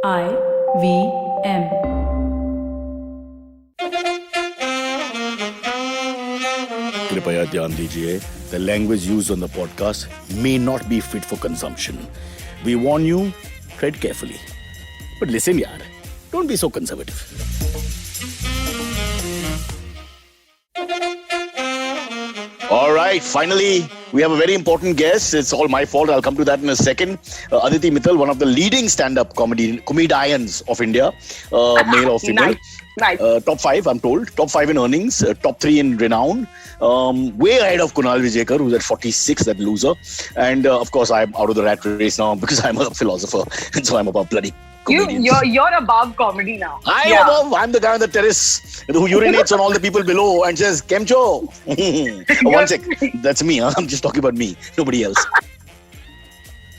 IVM. कृपया ध्यान दीजिए, the language used on the podcast may not be fit for consumption. We warn you, tread carefully. But listen yaar, don't be so conservative. All right, finally, we have a very important guest. It's all my fault. I'll come to that in a second. Aditi Mittal, one of the leading stand-up comedians of India, male or female. Nice. Top 5, I'm told. Top 5 in earnings, top 3 in renown. Way ahead of Kunal Vijayekar, who's at 46, that loser. And of course, I'm out of the rat race now because I'm a philosopher. And so I'm above bloody comedians. You're above comedy now. I'm above. I'm the guy on the terrace who urinates on all the people below and says, Kemcho. One sec. That's me. Huh? I'm just talking about me. Nobody else.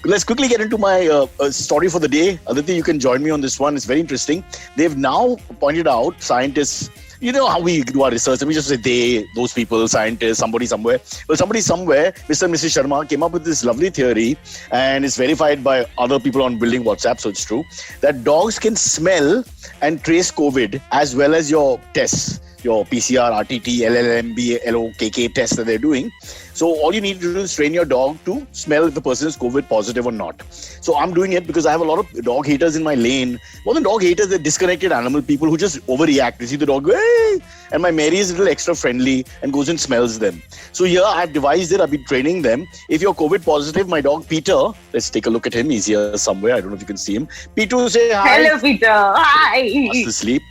Let's quickly get into my story for the day. Aditi, you can join me on this one. It's very interesting. They've now pointed out, scientists, you know how we do our research. We just say they, those people, scientists, somebody somewhere. Well, somebody somewhere, Mr. and Mrs. Sharma, came up with this lovely theory, and it's verified by other people on Building WhatsApp, so it's true, that dogs can smell and trace COVID as well as your tests, your PCR, RTT, LLMB, LOKK tests that they're doing. So all you need to do is train your dog to smell if the person is COVID positive or not. So I'm doing it because I have a lot of dog haters in my lane. More than dog haters, they're disconnected animal people who just overreact. They see the dog, hey! And my Mary is a little extra friendly and goes and smells them. So here I've devised it. I've been training them. If you're COVID positive, my dog Peter, let's take a look at him. He's here somewhere. I don't know if you can see him. Peter, say hi. Hello, Peter. Hi. Fast asleep.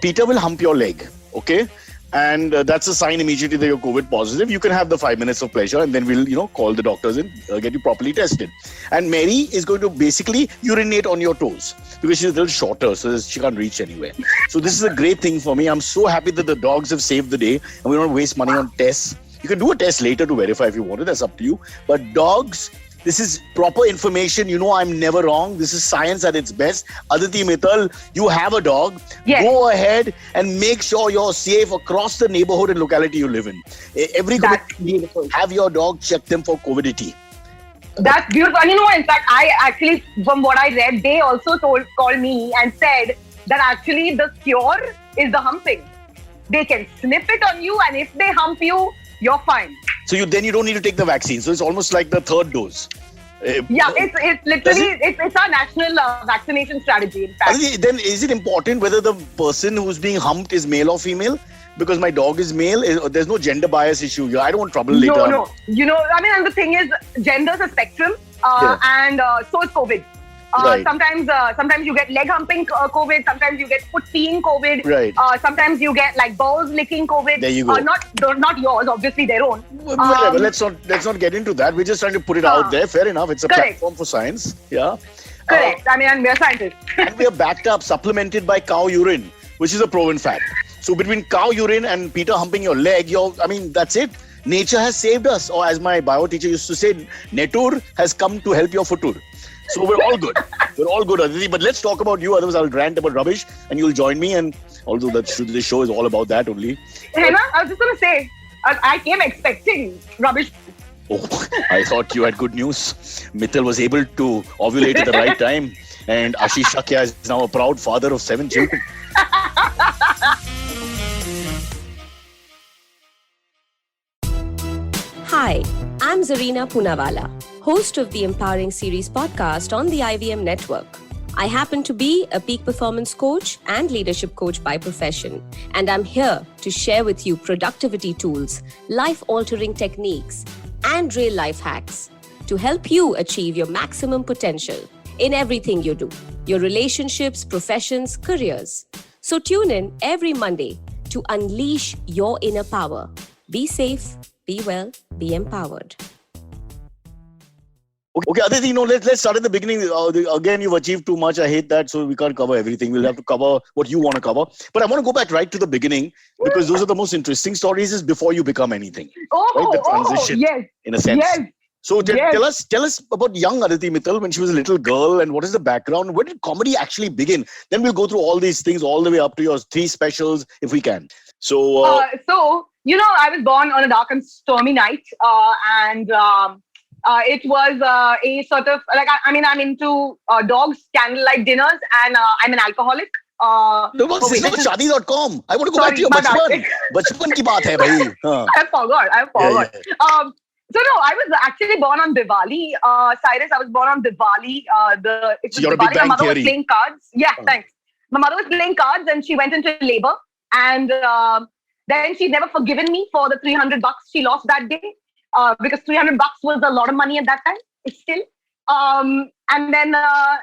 Peter will hump your leg. Okay? And that's a sign immediately that you're COVID positive. You can have the 5 minutes of pleasure and then we'll, call the doctors and get you properly tested. And Mary is going to basically urinate on your toes because she's a little shorter, so she can't reach anywhere. So this is a great thing for me. I'm so happy that the dogs have saved the day and we don't waste money on tests. You can do a test later to verify if you want it. That's up to you. But dogs, this is proper information. You know I'm never wrong. This is science at its best. Aditi Mittal, you have a dog. Yes. Go ahead and make sure you're safe across the neighborhood and locality you live in. Every That's beautiful. have your dog check them for COVIDity. That's beautiful. And in fact, I actually, from what I read, they also called me and said that actually the cure is the humping. They can sniff it on you, and if they hump you, you're fine. So you don't need to take the vaccine. So it's almost like the third dose. Yeah, it's literally, it's our national vaccination strategy, in fact. Then is it important whether the person who's being humped is male or female? Because my dog is male, there's no gender bias issue here. I don't want trouble later. No. And the thing is, gender's a spectrum, and so is COVID. Right. Sometimes you get leg humping COVID. Sometimes you get foot peeing COVID. Right. Sometimes you get like balls licking COVID. There you go. Not yours, obviously their own. Whatever. Let's not get into that. We're just trying to put it out there. Fair enough. It's a platform for science. Yeah. Correct. And we're scientists. And we are backed up, supplemented by cow urine, which is a proven fact. So between cow urine and Peter humping your leg, that's it. Nature has saved us. Or as my bio teacher used to say, Netur has come to help your futur. So we're all good. We're all good, Aditi. But let's talk about you. Otherwise, I'll rant about rubbish and you'll join me. And although this show is all about that only. Hema, I was just going to say, I came expecting rubbish. Oh, I thought you had good news. Mittal was able to ovulate at the right time. And Ashish Shakya is now a proud father of 7 children. Hi, I'm Zarina Poonawalla, host of the Empowering Series podcast on the IVM network. I happen to be a peak performance coach and leadership coach by profession, and I'm here to share with you productivity tools, life-altering techniques, and real-life hacks to help you achieve your maximum potential in everything you do, your relationships, professions, careers. So tune in every Monday to unleash your inner power. Be safe, be well, be empowered. Okay, Aditi, let's start at the beginning. Again, you've achieved too much. I hate that, so we can't cover everything. We'll have to cover what you want to cover. But I want to go back right to the beginning because those are the most interesting stories is before you become anything. Right? The transition, yes. In a sense. Yes. So tell us about young Aditi Mittal when she was a little girl and what is the background? Where did comedy actually begin? Then we'll go through all these things all the way up to your 3 specials if we can. So, I was born on a dark and stormy night, and It was a sort of like I'm into dogs, candlelight dinners, and I'm an alcoholic. No, but this is not Shaadi.com. I want to go back to your my bad. bachpan. Bachpan ki baat hai, bhai. Huh. I forgot. Yeah. So no, I was actually born on Diwali. Cyrus, I was born on Diwali. It was So you're a Diwali. Big Bang My mother Theory. was playing cards. Yeah, thanks. My mother was playing cards and she went into labor. And then she's never forgiven me for the $300 she lost that day. Because $300 was a lot of money at that time. It's still. And then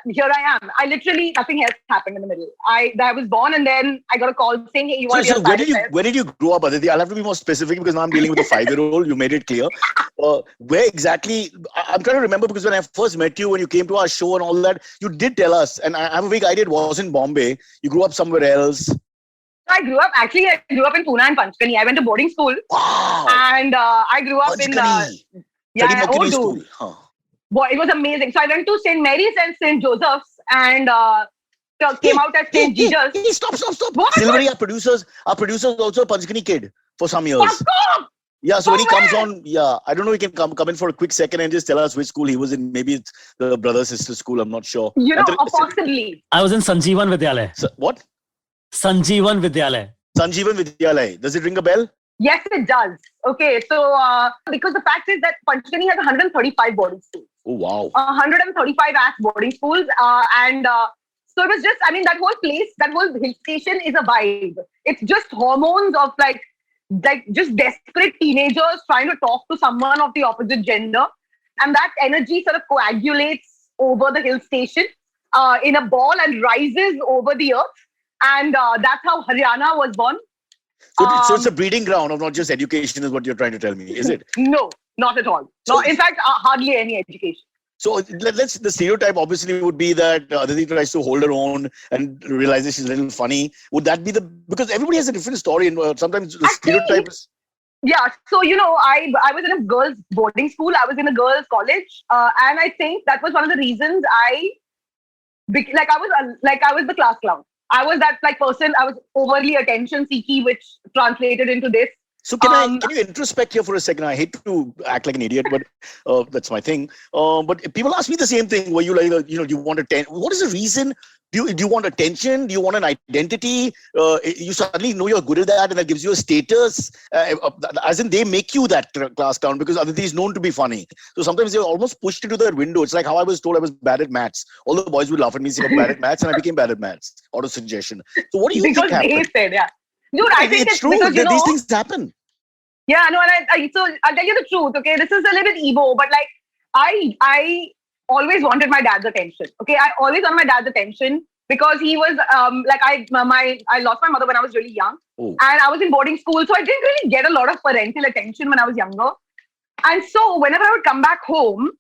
here I am. I literally, nothing else happened in the middle. I was born and then I got a call saying, hey, you want to be a where did you grow up, Aditi? I'll have to be more specific because now I'm dealing with a 5-year-old. You made it clear. Where exactly? I'm trying to remember because when I first met you, when you came to our show and all that, you did tell us. And I have a vague idea it was in Bombay. You grew up somewhere else. I grew up in Pune and Panchkani. I went to boarding school. Wow. And I grew up Panchkani. in Old school. Huh. Boy, it was amazing. So I went to St. Mary's and St. Joseph's and came out as St. Jesus. Stop. What? Silvery, our producer's also a Panchkani kid for some years. Stop. Yeah, so when he comes on, I don't know, he can come in for a quick second and just tell us which school he was in. Maybe it's the brother-sister school, I'm not sure. Possibly. I was in Sanjeevan Vidyalaya. What? Sanjeevan Vidyalaya. Sanjeevan Vidyalaya. Does it ring a bell? Yes, it does. Okay, so because the fact is that Panchkani has 135 boarding schools. Oh, wow. 135 boarding schools. So it was just, that whole place, that whole hill station is a vibe. It's just hormones of like just desperate teenagers trying to talk to someone of the opposite gender. And that energy sort of coagulates over the hill station in a ball and rises over the earth. And that's how Haryana was born. So it's a breeding ground of not just education is what you're trying to tell me, is it? No, not at all. No, in fact, hardly any education. So the stereotype obviously would be that Aditi tries to hold her own and realizes she's a little funny. Would that be because everybody has a different story and sometimes the stereotype is... Yeah, so I was in a girls' boarding school. I was in a girls' college, and I think that was one of the reasons I was the class clown. I was that person. I was overly attention seeky, which translated into this. So can you introspect here for a second? I hate to act like an idiot, but that's my thing. But people ask me the same thing. Were you like, do you want what is the reason? Do you want attention? Do you want an identity? You suddenly know you're good at that and that gives you a status. As in they make you that class clown because Aditi is known to be funny. So sometimes they're almost pushed into that window. It's like how I was told I was bad at maths. All the boys would laugh at me saying I'm bad at maths and I became bad at maths. Auto suggestion. So what do you think happened? Because they said, yeah. Dude, I think it's true. Because, these things happen. Yeah, no, and so I'll tell you the truth, okay? This is a little bit ego, but like, I always wanted my dad's attention, okay? I always wanted my dad's attention because he was, I lost my mother when I was really young. Oh. And I was in boarding school, so I didn't really get a lot of parental attention when I was younger. And so whenever I would come back home,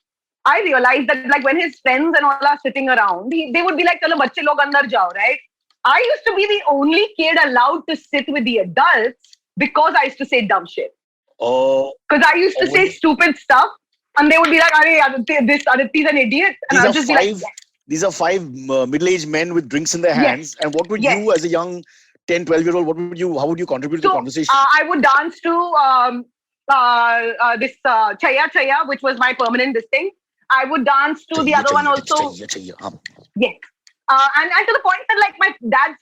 I realized that like when his friends and all are sitting around, they would be like, "Chalo, bacche log andar jao," right? I used to be the only kid allowed to sit with the adults because I used to say dumb shit. Oh. Because I used to say stupid stuff, and they would be like, Aditi's an idiot. And I would just be like, these are 5 middle-aged men with drinks in their hands. And what would you, as a young 10, 12-year-old, how would you contribute to the conversation? I would dance to this Chaya Chaya, which was my permanent this thing. I would dance to the other one also. Yes. And to the point that like my dad's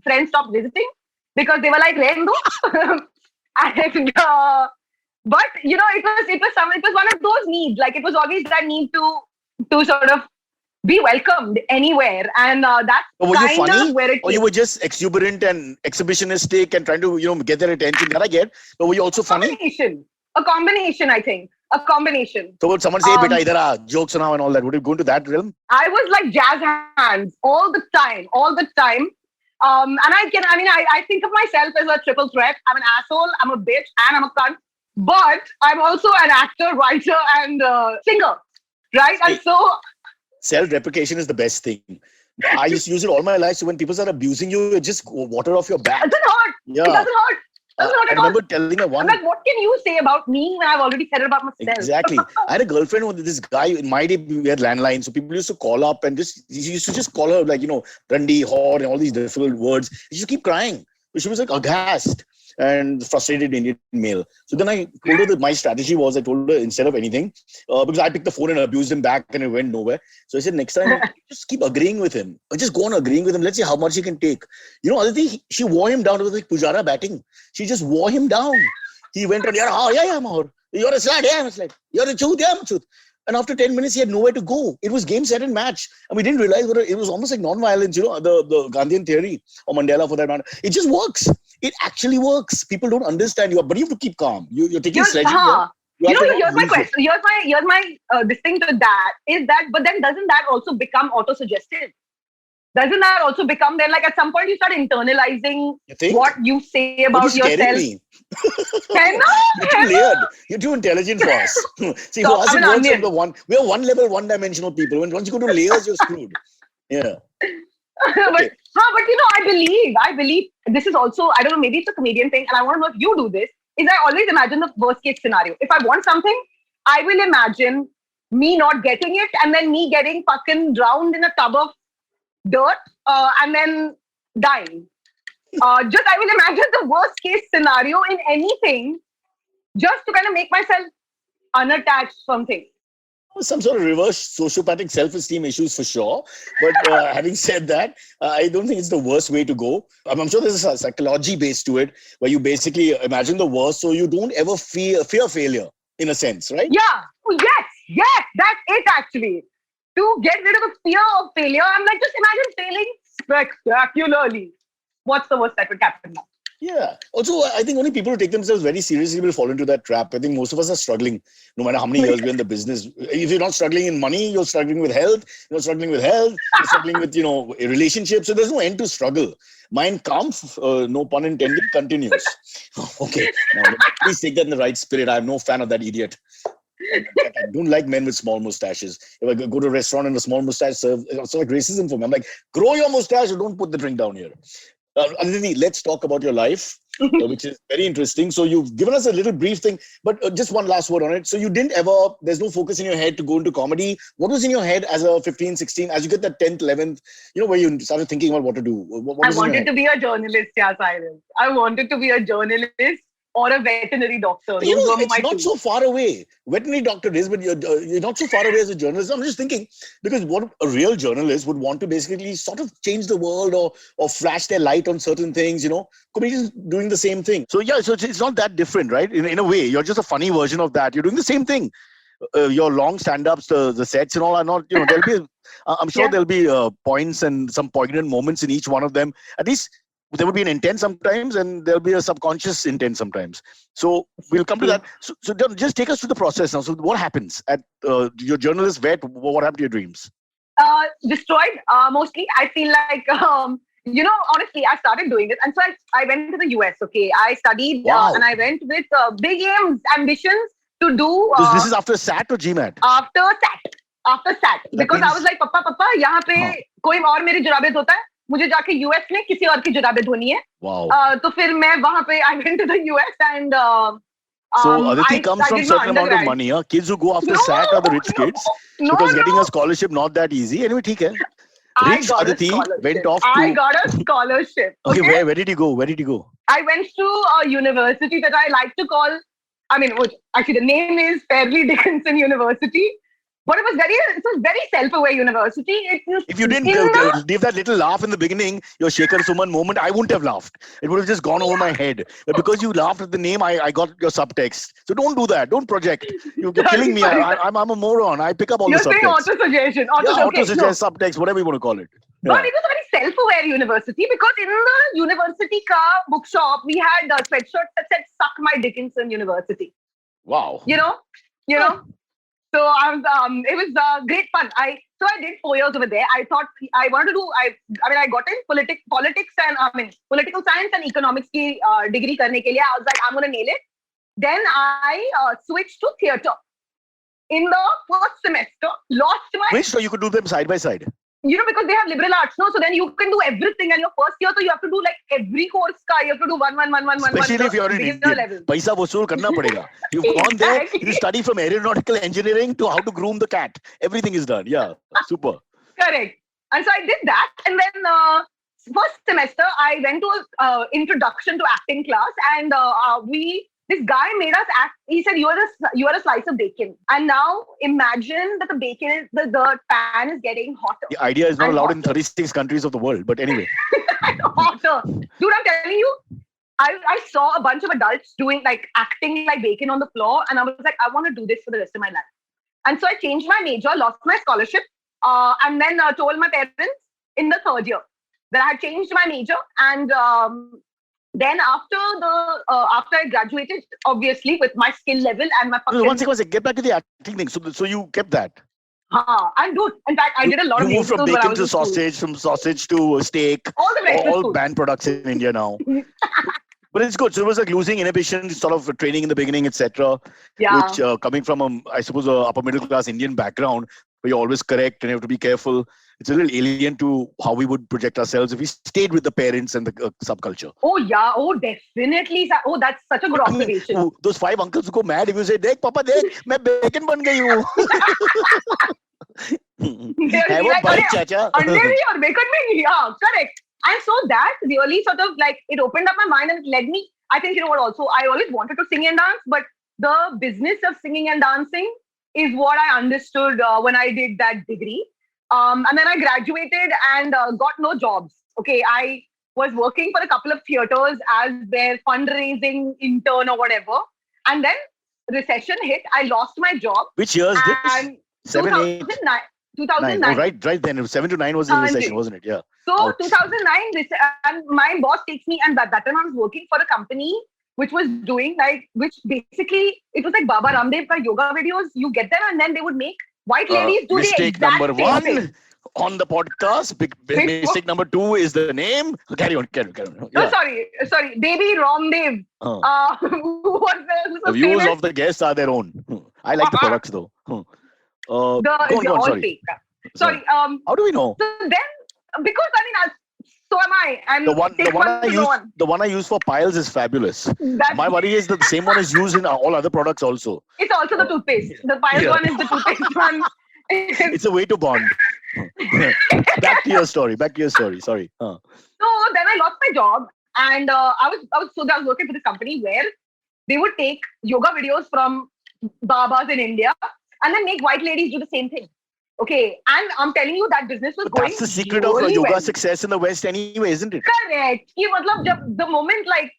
friends stopped visiting because they were like, Rendo. And but it was one of those needs. Like it was always that need to sort of be welcomed anywhere, and that's kind of where it. Or you were just exuberant and exhibitionistic and trying to get their attention. That I get. But were you also funny? A combination, I think. A combination. So would someone say, "Beta, idhar aa, jokes now" and all that? Would it go into that realm? I was like jazz hands all the time. And I think of myself as a triple threat. I'm an asshole, I'm a bitch, and I'm a cunt. But I'm also an actor, writer, and singer, right? And so self-deprecation is the best thing. I used to use it all my life. So when people start abusing you, it just water off your back. It doesn't hurt. Yeah. It doesn't hurt. I remember telling her one. I'm like, what can you say about me when I've already said it about myself? Exactly. I had a girlfriend with this guy. In my day, we had landlines. So people used to call up and he used to just call her like, Randi, hot, and all these difficult words. She used to keep crying. She was like aghast and frustrated Indian male. So then I told her that my strategy was, I told her instead of anything, because I picked the phone and abused him back and it went nowhere. So I said, next time, just keep agreeing with him. Or just go on agreeing with him. Let's see how much he can take. You know, Aditi, she wore him down. It was like Pujara batting. She just wore him down. He went on, yeah, Mahor. You're a slut, yeah, I'm a slut. You're a truth, yeah, I'm a truth. And after 10 minutes, he had nowhere to go. It was game, set, and match. And we didn't realize it was almost like non-violence, you know, the Gandhian theory, or Mandela for that matter. It just works. It actually works. People don't understand you, but you have to keep calm. You're taking sledging. Here's my question. Here's my this thing to that is that, but then doesn't that also become auto-suggestive? Doesn't that also become then, like, at some point you start internalizing what you say about yourself? Me. You're too intelligent for us. See, for us it works on the one. We are one level, one-dimensional people. When once you go to layers, you're screwed. Yeah. But you know, I believe this is also, I don't know, maybe it's a comedian thing, and I want to know if you do this, is I always imagine the worst case scenario. If I want something, I will imagine me not getting it and then me getting fucking drowned in a tub of dirt and then dying. I will imagine the worst case scenario in anything just to kind of make myself unattached from things. Some sort of reverse sociopathic self-esteem issues for sure. But having said that, I don't think it's the worst way to go. I'm sure there's a psychology base to it where you basically imagine the worst so you don't ever fear failure in a sense, right? Yeah. Yes. That's it actually. To get rid of the fear of failure, I'm like, just imagine failing spectacularly. What's the worst that would happen now? Yeah. Also, I think only people who take themselves very seriously will fall into that trap. I think most of us are struggling, no matter how many years we're in the business. If you're not struggling in money, you're struggling with health. You're struggling with relationships. So there's no end to struggle. Mein Kampf, no pun intended, continues. Okay. Now, please take that in the right spirit. I'm no fan of that idiot. I don't like men with small mustaches. If I go to a restaurant and a small mustache serves, it's like racism for me. I'm like, grow your mustache or don't put the drink down here. Aditi, let's talk about your life, which is very interesting. So you've given us a little brief thing, but just one last word on it. So you didn't ever, there's no focus in your head to go into comedy. What was in your head as a 15, 16, as you get that 10th, 11th, where you started thinking about what to do? What I wanted to be a journalist, Cyrus. I wanted to be a journalist or a veterinary doctor. It's not so far away. Veterinary doctor is, but you're not so far away as a journalist. I'm just thinking, because what a real journalist would want to basically sort of change the world or flash their light on certain things, comedians doing the same thing. So so it's not that different, right? In a way, you're just a funny version of that. You're doing the same thing. Your long stand-ups, the sets and all are not, there'll be, I'm sure there'll be points and some poignant moments in each one of them. At least there would be an intent sometimes and there'll be a subconscious intent sometimes. So we'll come to that. So just take us through the process now. So what happens at your journalist vet? What happened to your dreams? Destroyed, mostly. I feel like, honestly, I started doing this. And so I went to the US, okay? I studied and I went with big aims, ambitions to do... this is after SAT or GMAT? After SAT. Because I was like, Papa, यहाँ पे कोई और मेरी जुराबे धोता है. मुझे जाके US में किसी और की जुराबे धोनी है. तो फिर मैं वहां पे I went to the US and so Aditi comes from certain amount of money. Kids who go after SAT are the rich kids because getting a scholarship not that easy. Anyway, ठीक है. Rich Aditi went off to... I got a scholarship. Okay, where did you go? I went to a university that I like to call, actually the name is Fairleigh Dickinson University. But it was very self-aware university. If you didn't give that little laugh in the beginning, your Shekhar Suman moment, I wouldn't have laughed. It would have just gone over my head. But because you laughed at the name, I got your subtext. So don't do that. Don't project. You're killing me. I'm a moron. I pick up all the subtext. You're saying auto-suggestion. Auto-suggest, subtext, whatever you want to call it. Yeah. But it was a very self-aware university because in the university bookshop, we had sweatshirts that said, "Suck my Dickinson University." Wow. You know? So it was great fun. I did 4 years over there. I thought I wanted to do. I got in politics and political science and economics ki degree karne ke liye. I was like, I'm gonna nail it. Then I switched to theatre. In the first semester, lost my. Which so you could do them side by side. Because they have liberal arts, no? So then you can do everything. And your first year, so you have to do like every course. You have to do one. Especially if you're in Indian. Paisa vasool karna padega. You've gone there, you study from aeronautical engineering to how to groom the cat. Everything is done. Yeah, super. Correct. And so I did that. And then first semester, I went to a introduction to acting class, and this guy made us act. He said, "You are a slice of bacon." And now imagine that the bacon is the pan is getting hotter. The idea is not and allowed in hotter. 36 countries of the world. But anyway, And hotter, dude. I'm telling you, I saw a bunch of adults doing like acting like bacon on the floor, and I was like, I want to do this for the rest of my life. And so I changed my major, lost my scholarship, and then told my parents in the third year that I had changed my major. And then after I graduated, obviously with my skill level and my one second, get back to the acting thing. So you kept that. And dude, in fact, I did a lot of You moved from musicals when I bacon was to in school. sausage, from sausage to steak. All the way to All school. banned products in India now. But it's good. So it was like losing inhibition, sort of training in the beginning, etc. Yeah. Which coming from I suppose a upper middle class Indian background, where you're always correct and you have to be careful. It's a little alien to how we would project ourselves if we stayed with the parents and the subculture. Oh yeah. Oh definitely. Oh, that's such a good observation. Those 5 uncles who go mad if you say, "Dekh, Papa, dekh, main bacon ban gayi hu." Have a bite, chacha. Ande bhi aur bacon bhi. Yeah, correct. And so that really sort of like it opened up my mind and it led me. I think, you know what, also I always wanted to sing and dance, but the business of singing and dancing is what I understood when I did that degree. And then I graduated and got no jobs. Okay, I was working for a couple of theaters as their fundraising intern or whatever. And then recession hit. I lost my job. Which year is this? And 7, 8, 2009. 9. Oh, right then. 7 to 9 was the recession, wasn't it? Yeah. So Ouch. 2009, and my boss takes me, and that time I was working for a company which was doing which basically, it was like Baba Ramdev ka yoga videos. You get them and then they would make white ladies do the Mistake exact number same 1 thing. on the podcast. Mistake number 2 is the name. Carry on. No, Yeah. sorry. Baby Ramdev. Who was The views of the guests are their own. I like the products though. Go on, all sorry. fake. Sorry. How do we know? So then, because so am I. And The one I use for piles is fabulous. My worry is that the same one is used in all other products also. It's also the toothpaste. The piles one is the toothpaste one. It's a way to bond. Back to your story. Sorry. So then I lost my job, and I was working for this company where they would take yoga videos from Babas in India and then make white ladies do the same thing. Okay, and I'm telling you that business was going. That's the secret of really yoga well. success in the West, anyway, isn't it? Correct. The moment like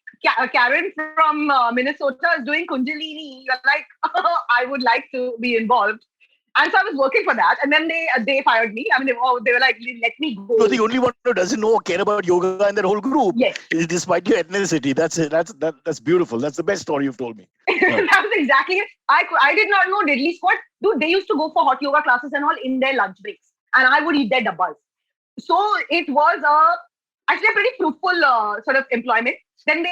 Karen from Minnesota is doing Kundalini, you're like, I would like to be involved. And so I was working for that, and then they fired me. I mean, they were like, let me go. You're the only one who doesn't know or care about yoga in that whole group. Yes. Despite your ethnicity. That's beautiful. That's the best story you've told me. Yeah. That was exactly it. I did not know diddly squat. Dude, they used to go for hot yoga classes and all in their lunch breaks, and I would eat their dabbas. So it was actually a pretty fruitful sort of employment. Then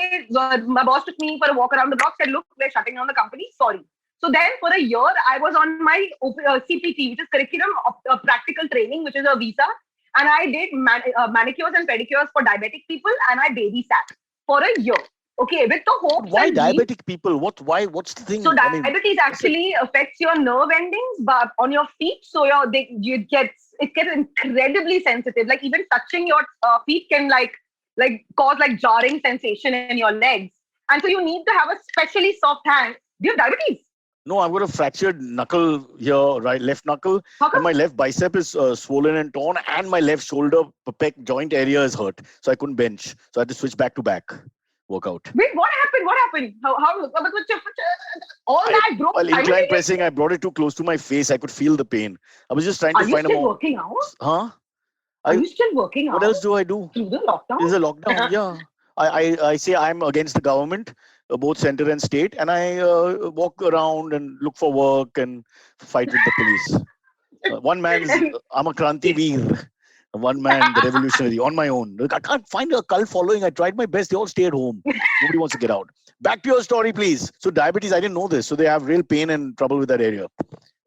my boss took me for a walk around the block, said, "Look, we're shutting down the company. Sorry." So then for a year, I was on my CPT, which is Curriculum of Practical Training, which is a visa. And I did manicures and pedicures for diabetic people, and I babysat for a year. Okay, with the hope. Why diabetic people? What's the thing? So diabetes actually affects your nerve endings but on your feet. So it gets incredibly sensitive. Like even touching your feet can like cause like jarring sensation in your legs. And so you need to have a specially soft hand. Do you have diabetes? No, I've got a fractured knuckle here, right, left knuckle, and my left bicep is swollen and torn, and my left shoulder pec joint area is hurt, so I couldn't bench, so I had to switch back to back workout. Wait, what happened? How all that broke? While incline pressing, I brought it too close to my face. I could feel the pain. I was just trying to find a more. Are you still working out? Huh? Are you still working out? What else do I do? Through the lockdown? There's a lockdown. Yeah. I say I'm against the government, both center and state, and I walk around and look for work and fight with the police. I'm a Kranti Veer. One man, the revolutionary, on my own. I can't find a cult following. I tried my best. They all stay at home. Nobody wants to get out. Back to your story, please. So diabetes, I didn't know this. So they have real pain and trouble with that area.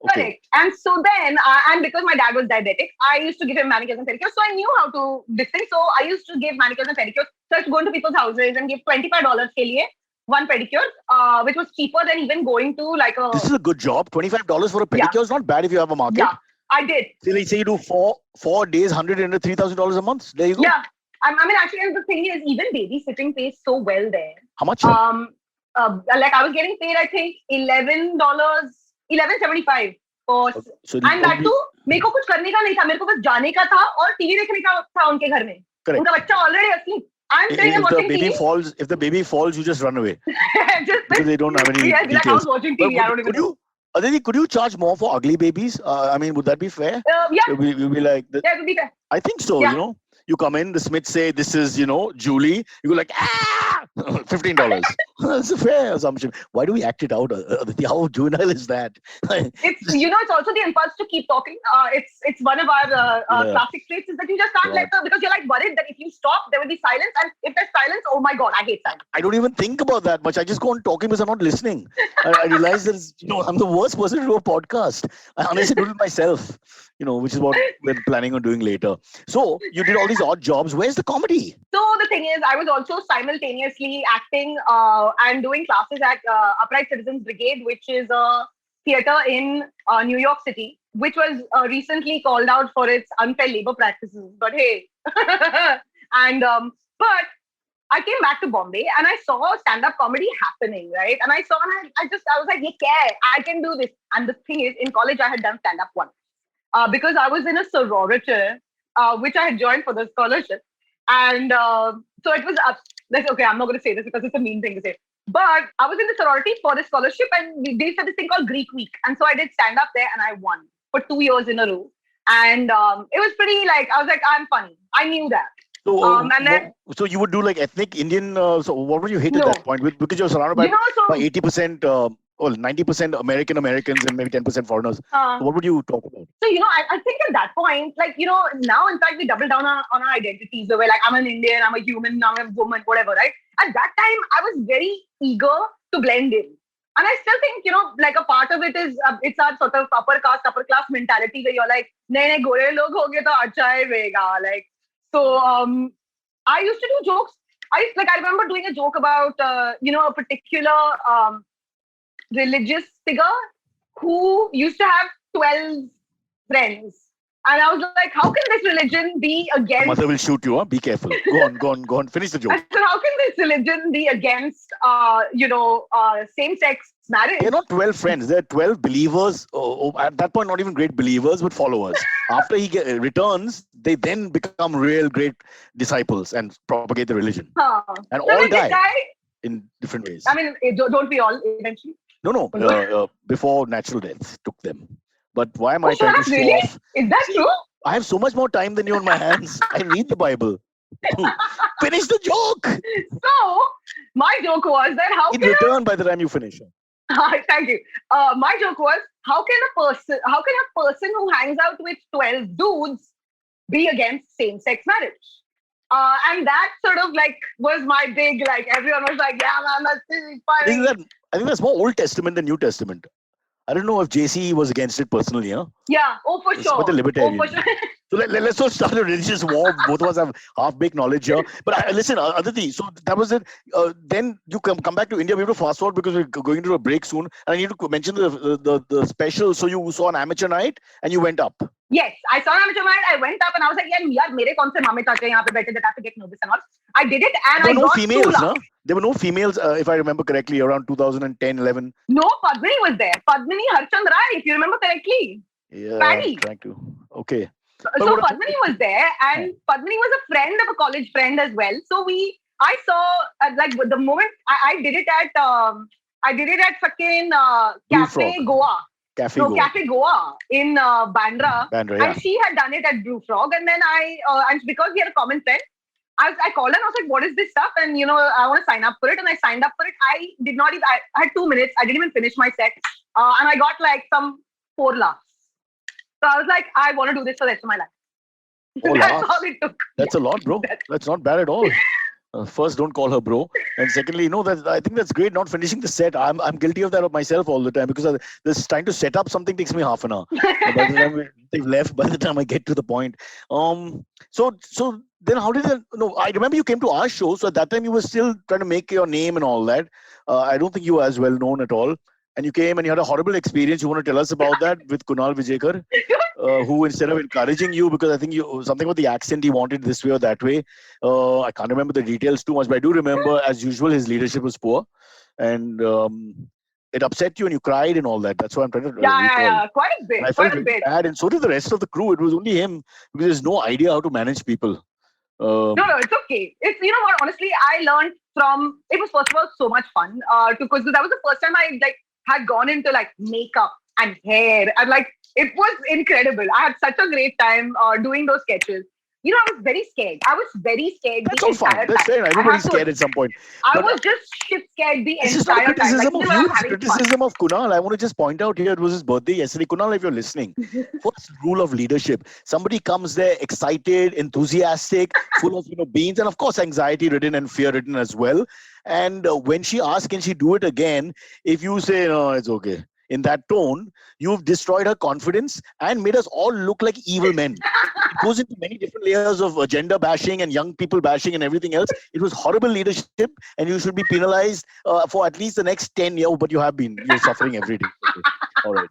Okay. Correct. And so then, and because my dad was diabetic, I used to give him manicures and pedicures. So I knew how to this thing. So I used to give manicures and pedicures. So I used to go into people's houses and give $25 ke liye one pedicure, which was cheaper than even going to like a... This is a good job. $25 for a pedicure is not bad if you have a market. Yeah, I did. So let's say you do four days, $100,000 $3,000 a month. There you go. Yeah. I mean, actually, and the thing is, even babysitting pays so well there. How much? Like I was getting paid, I think $11.75 for, So and that too, मेरे को कुछ करने का नहीं था, मेरे को बस जाने का था और टीवी देखने का था उनके घर में. Correct. उनका बच्चा already asleep. I'm sitting and watching TV. If the baby falls, you just run away Just because they don't have any yes, like I details. was watching TV. I don't even know. Aditi, could you charge more for ugly babies? I mean, would that be fair? Yeah, You'll be like, yeah, it would be fair. I think so. Yeah. You know, you come in, the Smiths say this is, Julie. You go like, $15. That's a fair assumption. Why do we act it out, Aditi? How juvenile is that? It's it's also the impulse to keep talking. It's one of our classic traits is that you just can't let because you're like worried that if you stop, there will be silence, and if there's silence, oh my god, I hate silence. I don't even think about that much. I just go on talking because I'm not listening. I realize that I'm the worst person to do a podcast. I honestly do it myself. Which is what we're planning on doing later. So you did all these odd jobs. Where's the comedy? So the thing is, I was also simultaneously acting and doing classes at Upright Citizens Brigade, which is a theater in New York City, which was recently called out for its unfair labor practices. But hey, and but I came back to Bombay and I saw stand-up comedy happening, right? And I was like, yeah, I can do this. And the thing is, in college, I had done stand-up once. Because I was in a sorority, which I had joined for the scholarship. And so it was, okay, I'm not going to say this because it's a mean thing to say. But I was in the sorority for the scholarship and they said this thing called Greek Week. And so I did stand up there and I won for 2 years in a row. And it was pretty I was like, I'm funny. I knew that. So, so you would do like ethnic Indian, so what would you hate at that point? Because you're surrounded by 80%, 90% Americans and maybe 10% foreigners. So what would you talk about? So, I think at that point, now in fact, we double down on our identities. So we're like, I'm an Indian, I'm a human, I'm a woman, whatever, right? At that time, I was very eager to blend in. And I still think, a part of it is, it's our sort of upper class mentality where you're like, nahe gore log ho gaye to acha hai vega. So I used to do jokes. I remember doing a joke about, a particular religious figure who used to have 12 friends. And I was like, how can this religion be against... Mother will shoot you, huh? Be careful. Go on. Finish the joke. I said, how can this religion be against, same-sex marriage? They're not 12 friends. They're 12 believers. At that point, not even great believers, but followers. After he returns, they then become real great disciples and propagate the religion. And so all die in different ways. I mean, don't we all eventually? No. Before natural death took them. But why am I trying to show off? Is that true? I have so much more time than you on my hands. I read the Bible. Finish the joke. So, my joke was that how in can return by the time you finish. Thank you. My joke was how can a person who hangs out with 12 dudes be against same-sex marriage? And that sort of was my big everyone was like, yeah man, that's funny. I think that's more Old Testament than New Testament. I don't know if JC was against it personally, huh? Yeah, for sure. But the libertarian. For sure. So let's not start a religious war. Both of us have half-baked knowledge here. But listen, Aditi, so that was it. Then you come back to India. We have to fast forward because we're going into a break soon. And I need to mention the special. So you saw an amateur night and you went up. Yes, I saw an amateur night. I went up and I was like, yeah, mere kaun se mame chache yahan pe baithe that I have to get nervous and all. I did it and I got females, no? There were no females, if I remember correctly, around 2010, 11. No, Padmini was there. Padmini Harchand Rai, if you remember correctly. Yeah, Paddy. Okay. So Padmini was there and Padmini was a friend of a college friend as well. So I saw the moment I did it at fucking Cafe Goa. Cafe Goa in Bandra. And she had done it at Blue Frog. And then and because we had a common friend, I called her and I was like, what is this stuff? And, I want to sign up for it. And I signed up for it. I had 2 minutes. I didn't even finish my set. And I got some 4 laughs. So I was like, I want to do this for the rest of my life. That's all it took. That's a lot, bro. That's not bad at all. First, don't call her bro. And secondly, I think that's great not finishing the set. I'm guilty of that myself all the time because this trying to set up something takes me half an hour. By the time they've left, by the time I get to the point. So then how did I remember you came to our show. So at that time you were still trying to make your name and all that. I don't think you were as well known at all. And you came and you had a horrible experience. You want to tell us about that with Kunal Vijayekar? who instead of encouraging you, because I think you something about the accent he wanted this way or that way. I can't remember the details too much, but I do remember, as usual, his leadership was poor, and it upset you and you cried and all that. That's what I'm trying to recall. Quite a And bit, I quite felt a really bit. bad, and so did the rest of the crew. It was only him because there's no idea how to manage people. No, it's okay. It's, you know what? Honestly, I learned from it. Was first of all so much fun because that was the first time I like had gone into like makeup and hair, and like it was incredible. I had such a great time doing those sketches. You know, I was very scared. I was very scared That's the all fine. entire That's time. fair. I Everybody's have to. scared at some point. I But was just shit scared the this is not a entire time. Like criticism of even when I you. was It's having fun. criticism of Kunal. I want to just point out here, it was his birthday yesterday. Kunal, if you're listening, first rule of leadership: somebody comes there excited, enthusiastic, full of beans, and of course anxiety ridden and fear ridden as well. And when she asks, "Can she do it again?" If you say, "No, it's okay," in that tone, you've destroyed her confidence and made us all look like evil men. It goes into many different layers of gender bashing and young people bashing and everything else. It was horrible leadership, and you should be penalized for at least the next 10 years. But you have been. You're suffering every day. Okay. All right.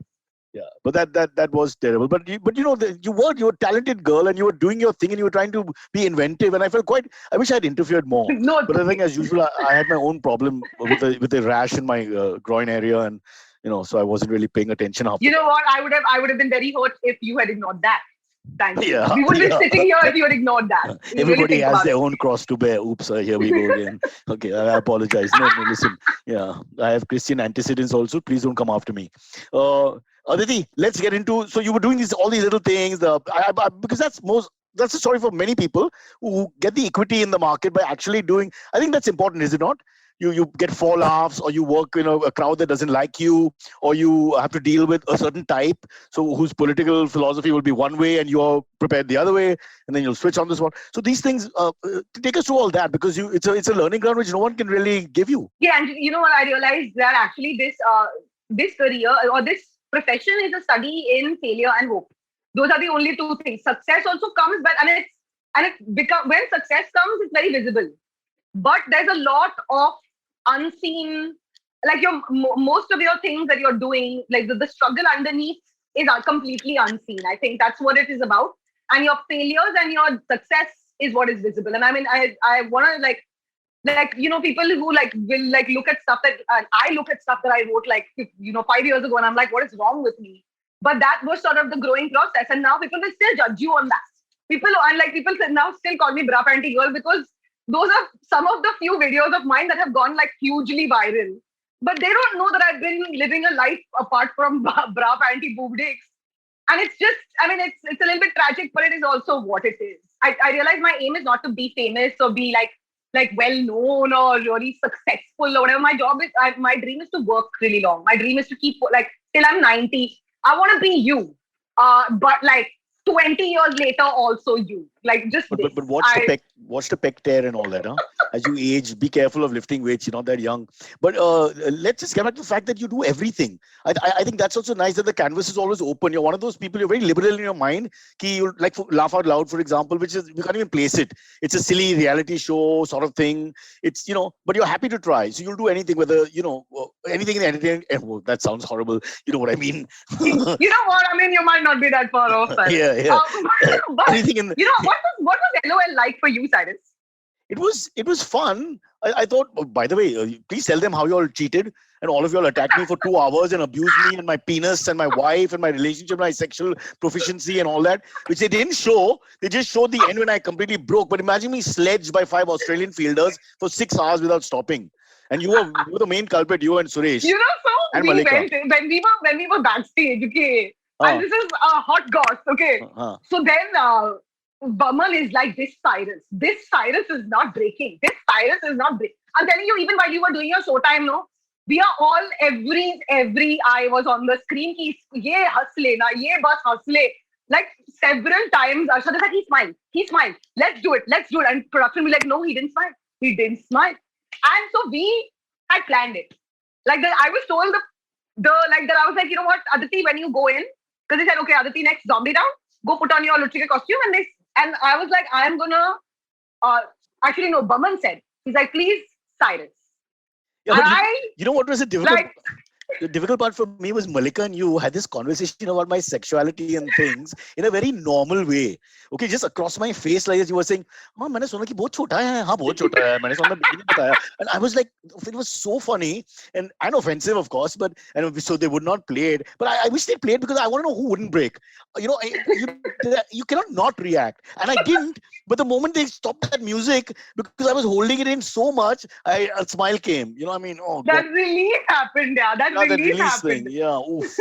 Yeah, but that was terrible. But you were a talented girl, and you were doing your thing, and you were trying to be inventive. And I felt quite. I wish I had interfered more. No, it's But I okay. think, as usual, I had my own problem with a rash in my groin area, and so I wasn't really paying attention half You the know what? I would have been very hurt if you had ignored that. Thank time. you. Yeah, We would be yeah. sitting here if you had ignored that. You really Everybody think has about their it. own cross to bear. Oops, here we go again. Okay, I apologize. No, listen. Yeah, I have Christian antecedents also. Please don't come after me. Aditi, let's get into. So you were doing all these little things. Because that's the story for many people who get the equity in the market by actually doing. I think that's important, is it not? You get 4 laughs, or you work in a crowd that doesn't like you, or you have to deal with a certain type, so whose political philosophy will be one way and you're prepared the other way, and then you'll switch on the spot. So these things, take us through all that, because it's a learning ground which no one can really give you. Yeah, and you know what? I realized that actually this career or this profession is a study in failure and hope. Those are the only two things. Success also comes, but when success comes, it's very visible. But there's a lot of unseen, like most of your things that you're doing, like the struggle underneath is completely unseen. I think that's what it is about. And your failures and your success is what is visible. And I mean, I want to people who like will like look at stuff that I look at stuff that I wrote like 5 years ago, and I'm like, what is wrong with me? But that was sort of the growing process, and now people will still judge you on that. People now still call me bra panty girl, because those are some of the few videos of mine that have gone like hugely viral. But they don't know that I've been living a life apart from bra panty boob dicks. And it's just, I mean, it's a little bit tragic, but it is also what it is. I realize my aim is not to be famous or be like well known or really successful or whatever. My job is, my dream is to work really long. My dream is to keep like till I'm 90. I want to be you, but like 20 years later, also you. Like just But this. but, but watch the pec tear and all that, huh? As you age, be careful of lifting weights. You're not that young. But let's just get back to the fact that you do everything. I think that's also nice, that the canvas is always open. You're one of those people. You're very liberal in your mind. You like laugh out loud, for example, which is, you can't even place it. It's a silly reality show sort of thing. It's but you're happy to try. So you'll do anything, whether anything in entertainment. Oh, that sounds horrible. You know what I mean? You know what? I mean, you might not be that far off, Cyrus. Yeah. But Anything in. what was LOL like for you, Cyrus? It was fun. I thought, by the way, please tell them how you all cheated and all of you all attacked me for 2 hours and abused me and my penis and my wife and my relationship, my sexual proficiency and all that, which they didn't show. They just showed the end when I completely broke. But imagine me sledged by 5 Australian fielders for 6 hours without stopping. And you were the main culprit, you and Suresh. So And we Malika. went when we were backstage, okay. Oh. And this is hot goss, okay. So then Baman is like, this Cyrus is not breaking. This Cyrus is not breaking. I'm telling you, even while you were doing your showtime, no, we are all every eye was on the screen. Ye hasle na, ye bas hasle. Like several times, Arshad is like, he smiled. Let's do it. And production will be like, no, he didn't smile. And so we had planned it. Like that, I was told that I was like, you know what, Aditi, when you go in, because they said, okay, Aditi, next zombie round, go put on your Luchika costume, and I was like, I am gonna. Actually, no. Baman said, he's like, please, Cyrus. Yeah, And but you know what was the difficult? the difficult part for me was Malika and you had this conversation about my sexuality and things in a very normal way. Okay, just across my face like this, you were saying, "हाँ मैंने सुना कि बहुत छोटा है, हाँ बहुत छोटा है, मैंने सुना नहीं बताया." And I was like, it was so funny and offensive, of course, but and so they would not play it. But I wish they played because I want to know who wouldn't break. You know, you cannot not react, and I didn't. But the moment they stopped that music, because I was holding it in so much, a smile came. You know, I mean, oh That God. release happened, yeah. That Yeah, that release release happened. thing. Yeah. Oof.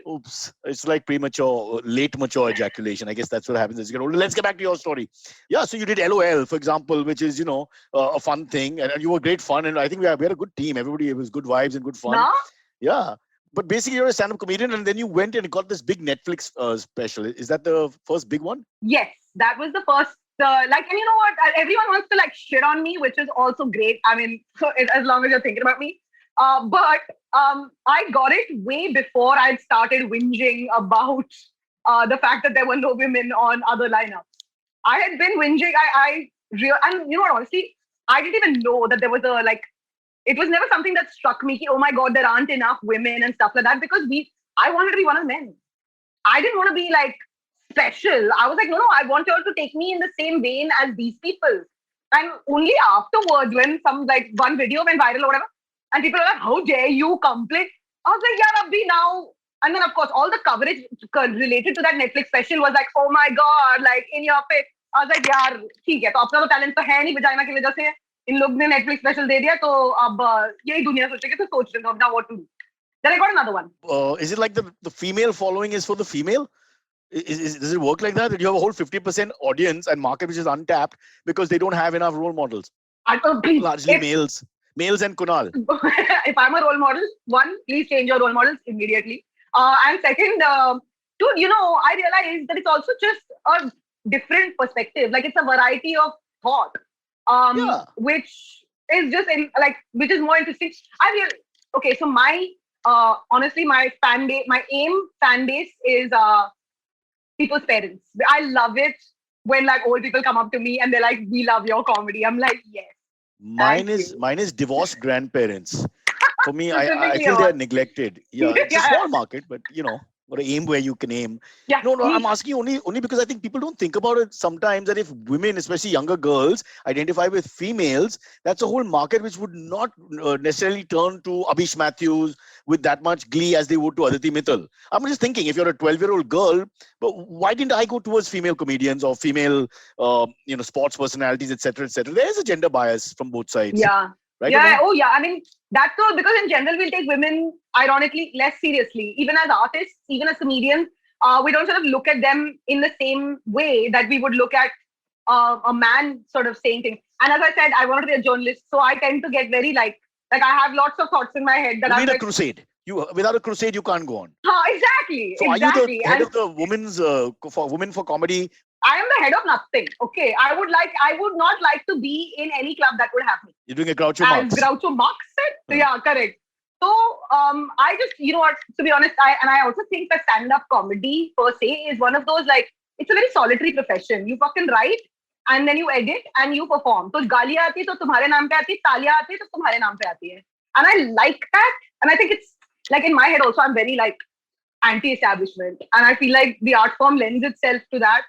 Oops. It's like premature, late mature ejaculation. I guess that's what happens as you get older. Let's get back to your story. Yeah. So you did LOL, for example, which is, a fun thing. And you were great fun. And I think we had a good team. Everybody, it was good vibes and good fun. No? Yeah. But basically, you're a stand up comedian. And then you went and got this big Netflix special. Is that the first big one? Yes, that was the first. And you know what? Everyone wants to like shit on me, which is also great. I mean, as long as you're thinking about me. But I got it way before I'd started whinging about the fact that there were no women on other lineups. I had been whinging. And you know what? Honestly, I didn't even know that there was it was never something that struck me. Oh my God, there aren't enough women and stuff like that because I wanted to be one of the men. I didn't want to be like special. I was like, no, I want you all to take me in the same vein as these people. And only afterwards, when some like one video went viral or whatever, and people are like, how dare you complain? I was like, yeah, Abhi now. And then, of course, all the coverage related to that Netflix special was like, oh my God, like in your face. I was like, yaar, theek hai. To apna to talent to hai nahi, vagina ki wajah se in log ne Netflix special de diya, to ab yahi duniya sochegi, to soch rahe ho now what to do. Then I got another one. Is it like the female following is for the female? Does it work like that? That you have a whole 50% audience and market which is untapped because they don't have enough role models? Largely males and Kunal. If I'm a role model, one, please change your role models immediately. And second, dude, I realized that it's also just a different perspective. Like it's a variety of thought, which is just which is more interesting. Okay, so honestly, my AIM fan base is people's parents. I love it when like old people come up to me and they're like, "We love your comedy." I'm like, yes. Mine is divorced grandparents. For me, I feel they are neglected. Yeah, it's a small market, but or aim where you can aim. Yeah. No, I'm asking only because I think people don't think about it sometimes that if women, especially younger girls, identify with females, that's a whole market which would not necessarily turn to Abhish Matthews with that much glee as they would to Aditi Mittal. I'm just thinking, if you're a 12-year-old girl, but why didn't I go towards female comedians or female, sports personalities, etc., etc.? There is a gender bias from both sides. Yeah. Right? Yeah. Oh, yeah. I mean, that's all because in general, we'll take women, ironically, less seriously. Even as artists, even as comedians, we don't sort of look at them in the same way that we would look at a man sort of saying things. And as I said, I wanted to be a journalist. So I tend to get very I have lots of thoughts in my head that you need a crusade. Without a crusade, you can't go on. Exactly. So exactly. Are you the head of the women for comedy? I am the head of nothing. Okay. I would not like to be in any club that would have me. You're doing a Groucho Marx. Groucho Marx said? Yeah, correct. So I just, to be honest, I also think that stand-up comedy per se is one of those it's a very solitary profession. You fucking write and then you edit and you perform. So gaaliyan aati to tumhare naam pe aati, taaliyan aati to tumhare naam pe aati hai. And I like that. And I think it's in my head also I'm very anti-establishment. And I feel like the art form lends itself to that,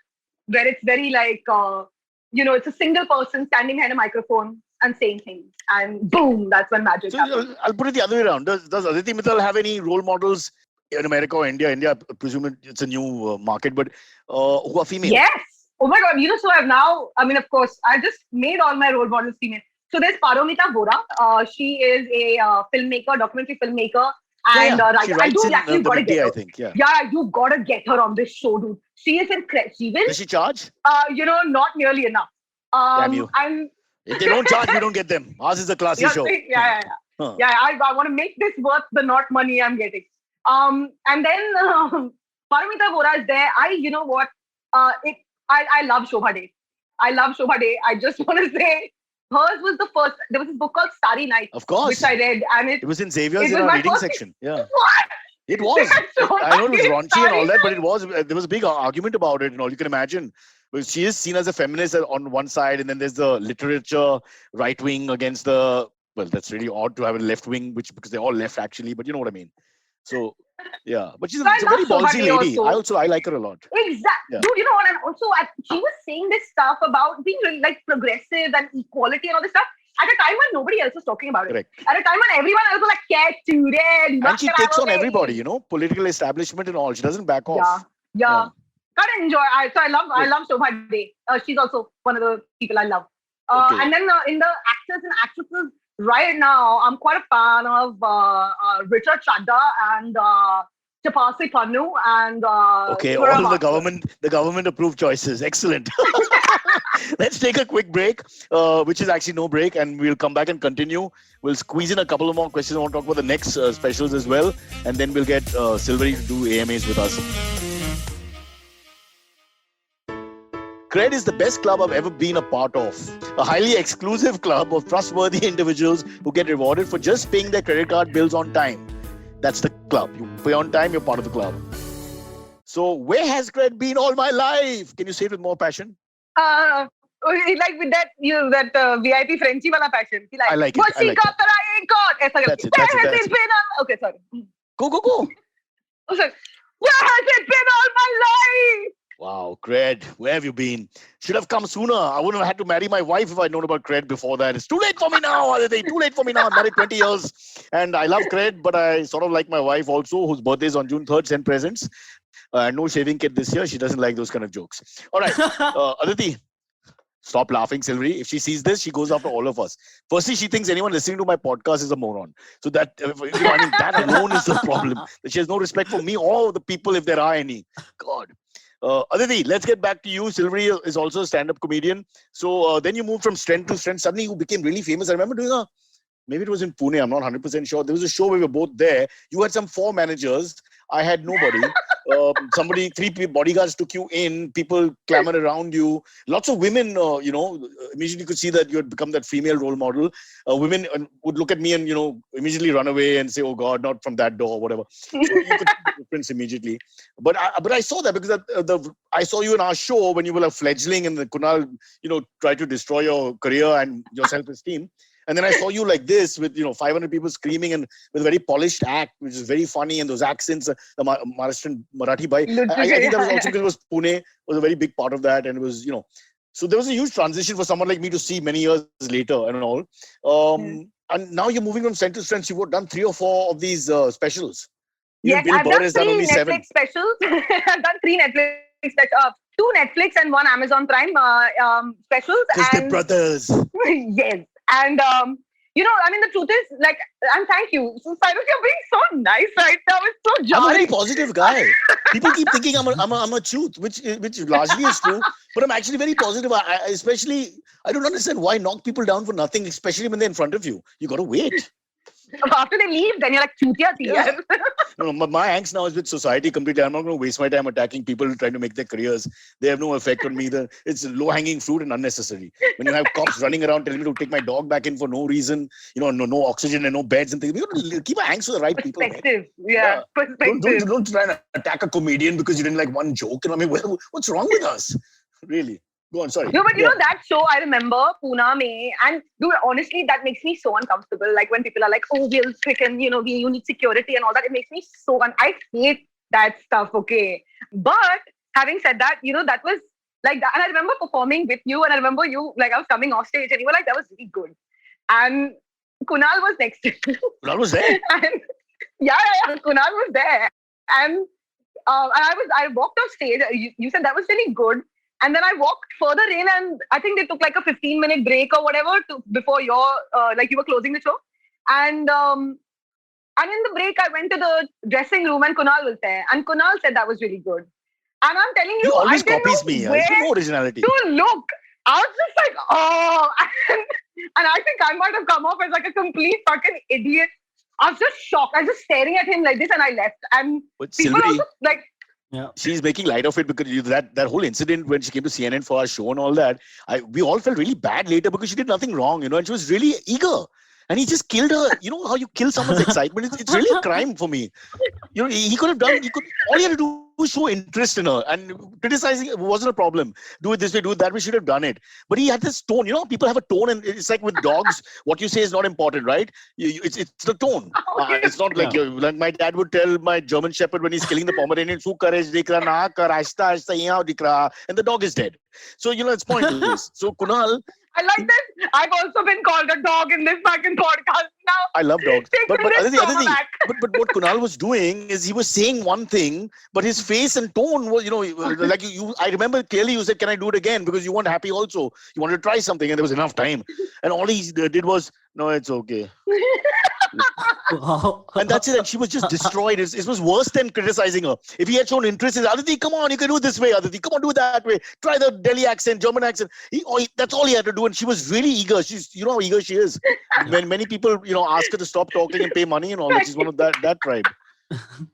where it's very it's a single person standing behind a microphone and saying things, and boom, that's when magic happens. I'll put it the other way around. Does Aditi Mittal have any role models in America or India? India, I presume it's a new market, but who are female? Yes. Oh my God. So I've now, of course, I just made all my role models female. So there's Paromita Vora. She is a documentary filmmaker. And she writes in the Midday, I think. Yeah, you gotta get her on this show, dude. She is incredible. She will. Does she charge? Not nearly enough. Damn you. If they don't charge, we don't get them. Ours is a classy show. Yeah. I want to make this worth the not money I'm getting. And then Paromita Vora is there. You know what? I love Shobha Day. I just want to say, hers was the first. There was this book called Starry Night. Of course. Which I read. And it was in Xavier's in our reading section. Yeah. What? It was. I know it was raunchy and all that, but it was. There was a big argument about it and all. You can imagine. Because she is seen as a feminist on one side, and then there's the literature right wing against the. Well, that's really odd to have a left wing, because they're all left actually, but you know what I mean. So, yeah. But she's So I a very love ballsy Shobha Dey lady. also. I like her a lot. Exactly. Yeah. Dude, you know what? And also, she was saying this stuff about being really, like progressive and equality and all this stuff at a time when nobody else was talking about it. Correct. At a time when everyone else was like, "Get to red." And she takes on everybody, political establishment and all. She doesn't back Yeah, off. yeah. Can't enjoy. I Good. love Shobha Dey. She's also one of the people I love. Okay. And then in the actors and actresses right now, I'm quite a fan of Richard Chadda and Chapasi Pannu and Okay, Surya all Mathur. the government approved choices. Excellent. Let's take a quick break, which is actually no break, and we'll come back and continue. We'll squeeze in a couple of more questions. I want to talk about the next specials as well, and then we'll get Silvery to do AMAs with us. Cred is the best club I've ever been a part of. A highly exclusive club of trustworthy individuals who get rewarded for just paying their credit card bills on time. That's the club. You pay on time, you're part of the club. So, where has Cred been all my life? Can you say it with more passion? Like with that, VIP Frenchy wala passion. I like it. I like it. That's it. Okay, sorry. Go. Oh, sorry. Where has it been all my life? Wow, Cred, where have you been? Should have come sooner. I wouldn't have had to marry my wife if I'd known about Cred before that. It's too late for me now, Aditi. Too late for me now. I'm married 20 years and I love Cred, but I sort of like my wife also, whose birthday is on June 3rd, send presents. No shaving kit this year. She doesn't like those kind of jokes. All right, Aditi, stop laughing, Silvery. If she sees this, she goes after all of us. Firstly, she thinks anyone listening to my podcast is a moron. So that, that alone is the problem. That she has no respect for me or the people if there are any. God. Aditi, let's get back to you. Silvery is also a stand-up comedian. So then you moved from strength to strength. Suddenly you became really famous. I remember doing maybe it was in Pune. I'm not 100% sure. There was a show where we were both there. You had some 4 managers. I had nobody. Three bodyguards took you in. People clamored around you. Lots of women, immediately could see that you had become that female role model. Women would look at me and, immediately run away and say, "Oh God, not from that door," or whatever. So you could see the difference immediately. But I saw that because I saw you in our show when you were a fledgling and Kunal, tried to destroy your career and your self-esteem. And then I saw you like this with, 500 people screaming and with a very polished act, which is very funny. And those accents, the Maharashtrian Marathi bhai. I think that was also because it was Pune was a very big part of that. And it was, so there was a huge transition for someone like me to see many years later and all. And now you're moving from strength to strength. You've done 3 or 4 of these specials. Yes, I've done 3 Netflix specials. I've done 3 Netflix specials. 2 Netflix and 1 Amazon Prime specials. Because they're brothers. Yes. And, the truth is, and thank you. So, Cyrus, you're being so nice right now. It's so jarring. I'm a very positive guy. People keep thinking I'm a truth, which largely is true. But I'm actually very positive. I don't understand why knock people down for nothing, especially when they're in front of you. You got to wait. After they leave, then you're like, chutiya thi yaar. No, my angst now is with society completely. I'm not going to waste my time attacking people trying to make their careers. They have no effect on me. It's low-hanging fruit and unnecessary. When you have cops running around telling me to take my dog back in for no reason, no oxygen and no beds and things. We got to keep our angst to the right people. Perspective. Yeah. Perspective. Don't try and attack a comedian because you didn't like one joke. What's wrong with us? Really? Go on, sorry. No, but that show, I remember, Pune mein, and dude, honestly, that makes me so uncomfortable. Like when people are like, "Oh, we'll freaking, you need security and all that." It makes me so I hate that stuff, okay? But having said that, that was like that. And I remember performing with you, and I remember you, like I was coming off stage and you were like, that was really good. And Kunal was next to you. Kunal was there? And, yeah, Kunal was there. And I walked off stage. You said that was really good. And then I walked further in and I think they took like a 15-minute break or whatever before you were closing the show. And in the break, I went to the dressing room and Kunal was there. And Kunal said that was really good. And I'm telling you, he always I didn't copies know me. where There's no originality. to look. I was just like, oh. And I think I might have come off as like a complete fucking idiot. I was just shocked. I was just staring at him like this and I left. And but people Silvery, also like, yeah, she's making light of it because that whole incident when she came to CNN for our show and all that, we all felt really bad later because she did nothing wrong, and she was really eager. And he just killed her. You know how you kill someone's excitement? It's really a crime for me. He could have done. All he had to do show interest in her, and criticizing it wasn't a problem. Do it this way, do it that way. Should have done it, but he had this tone. You know, people have a tone, and it's like with dogs, what you say is not important, right? It's the tone. It's not like like my dad would tell my German Shepherd when he's killing the Pomeranian, "Su courage dikra na kar, aista aista yahan dikra," and the dog is dead. So it's pointless. So Kunal, I like this. I've also been called a dog in this fucking podcast now. I love dogs. But Aditi, but what Kunal was doing is he was saying one thing, but his face and tone was, like you. I remember clearly you said, "Can I do it again?" Because you weren't happy also. You wanted to try something, and there was enough time. And all he did was, "No, it's okay." And that's it. And she was just destroyed. It was worse than criticizing her. If he had shown interest, he said, "Aditi, come on, you can do it this way. Aditi, come on, do it that way. Try the Delhi accent, German accent." That's all he had to do. And she was really eager. You know how eager she is. When many people, ask her to stop talking and pay money and all that, she's one of that tribe.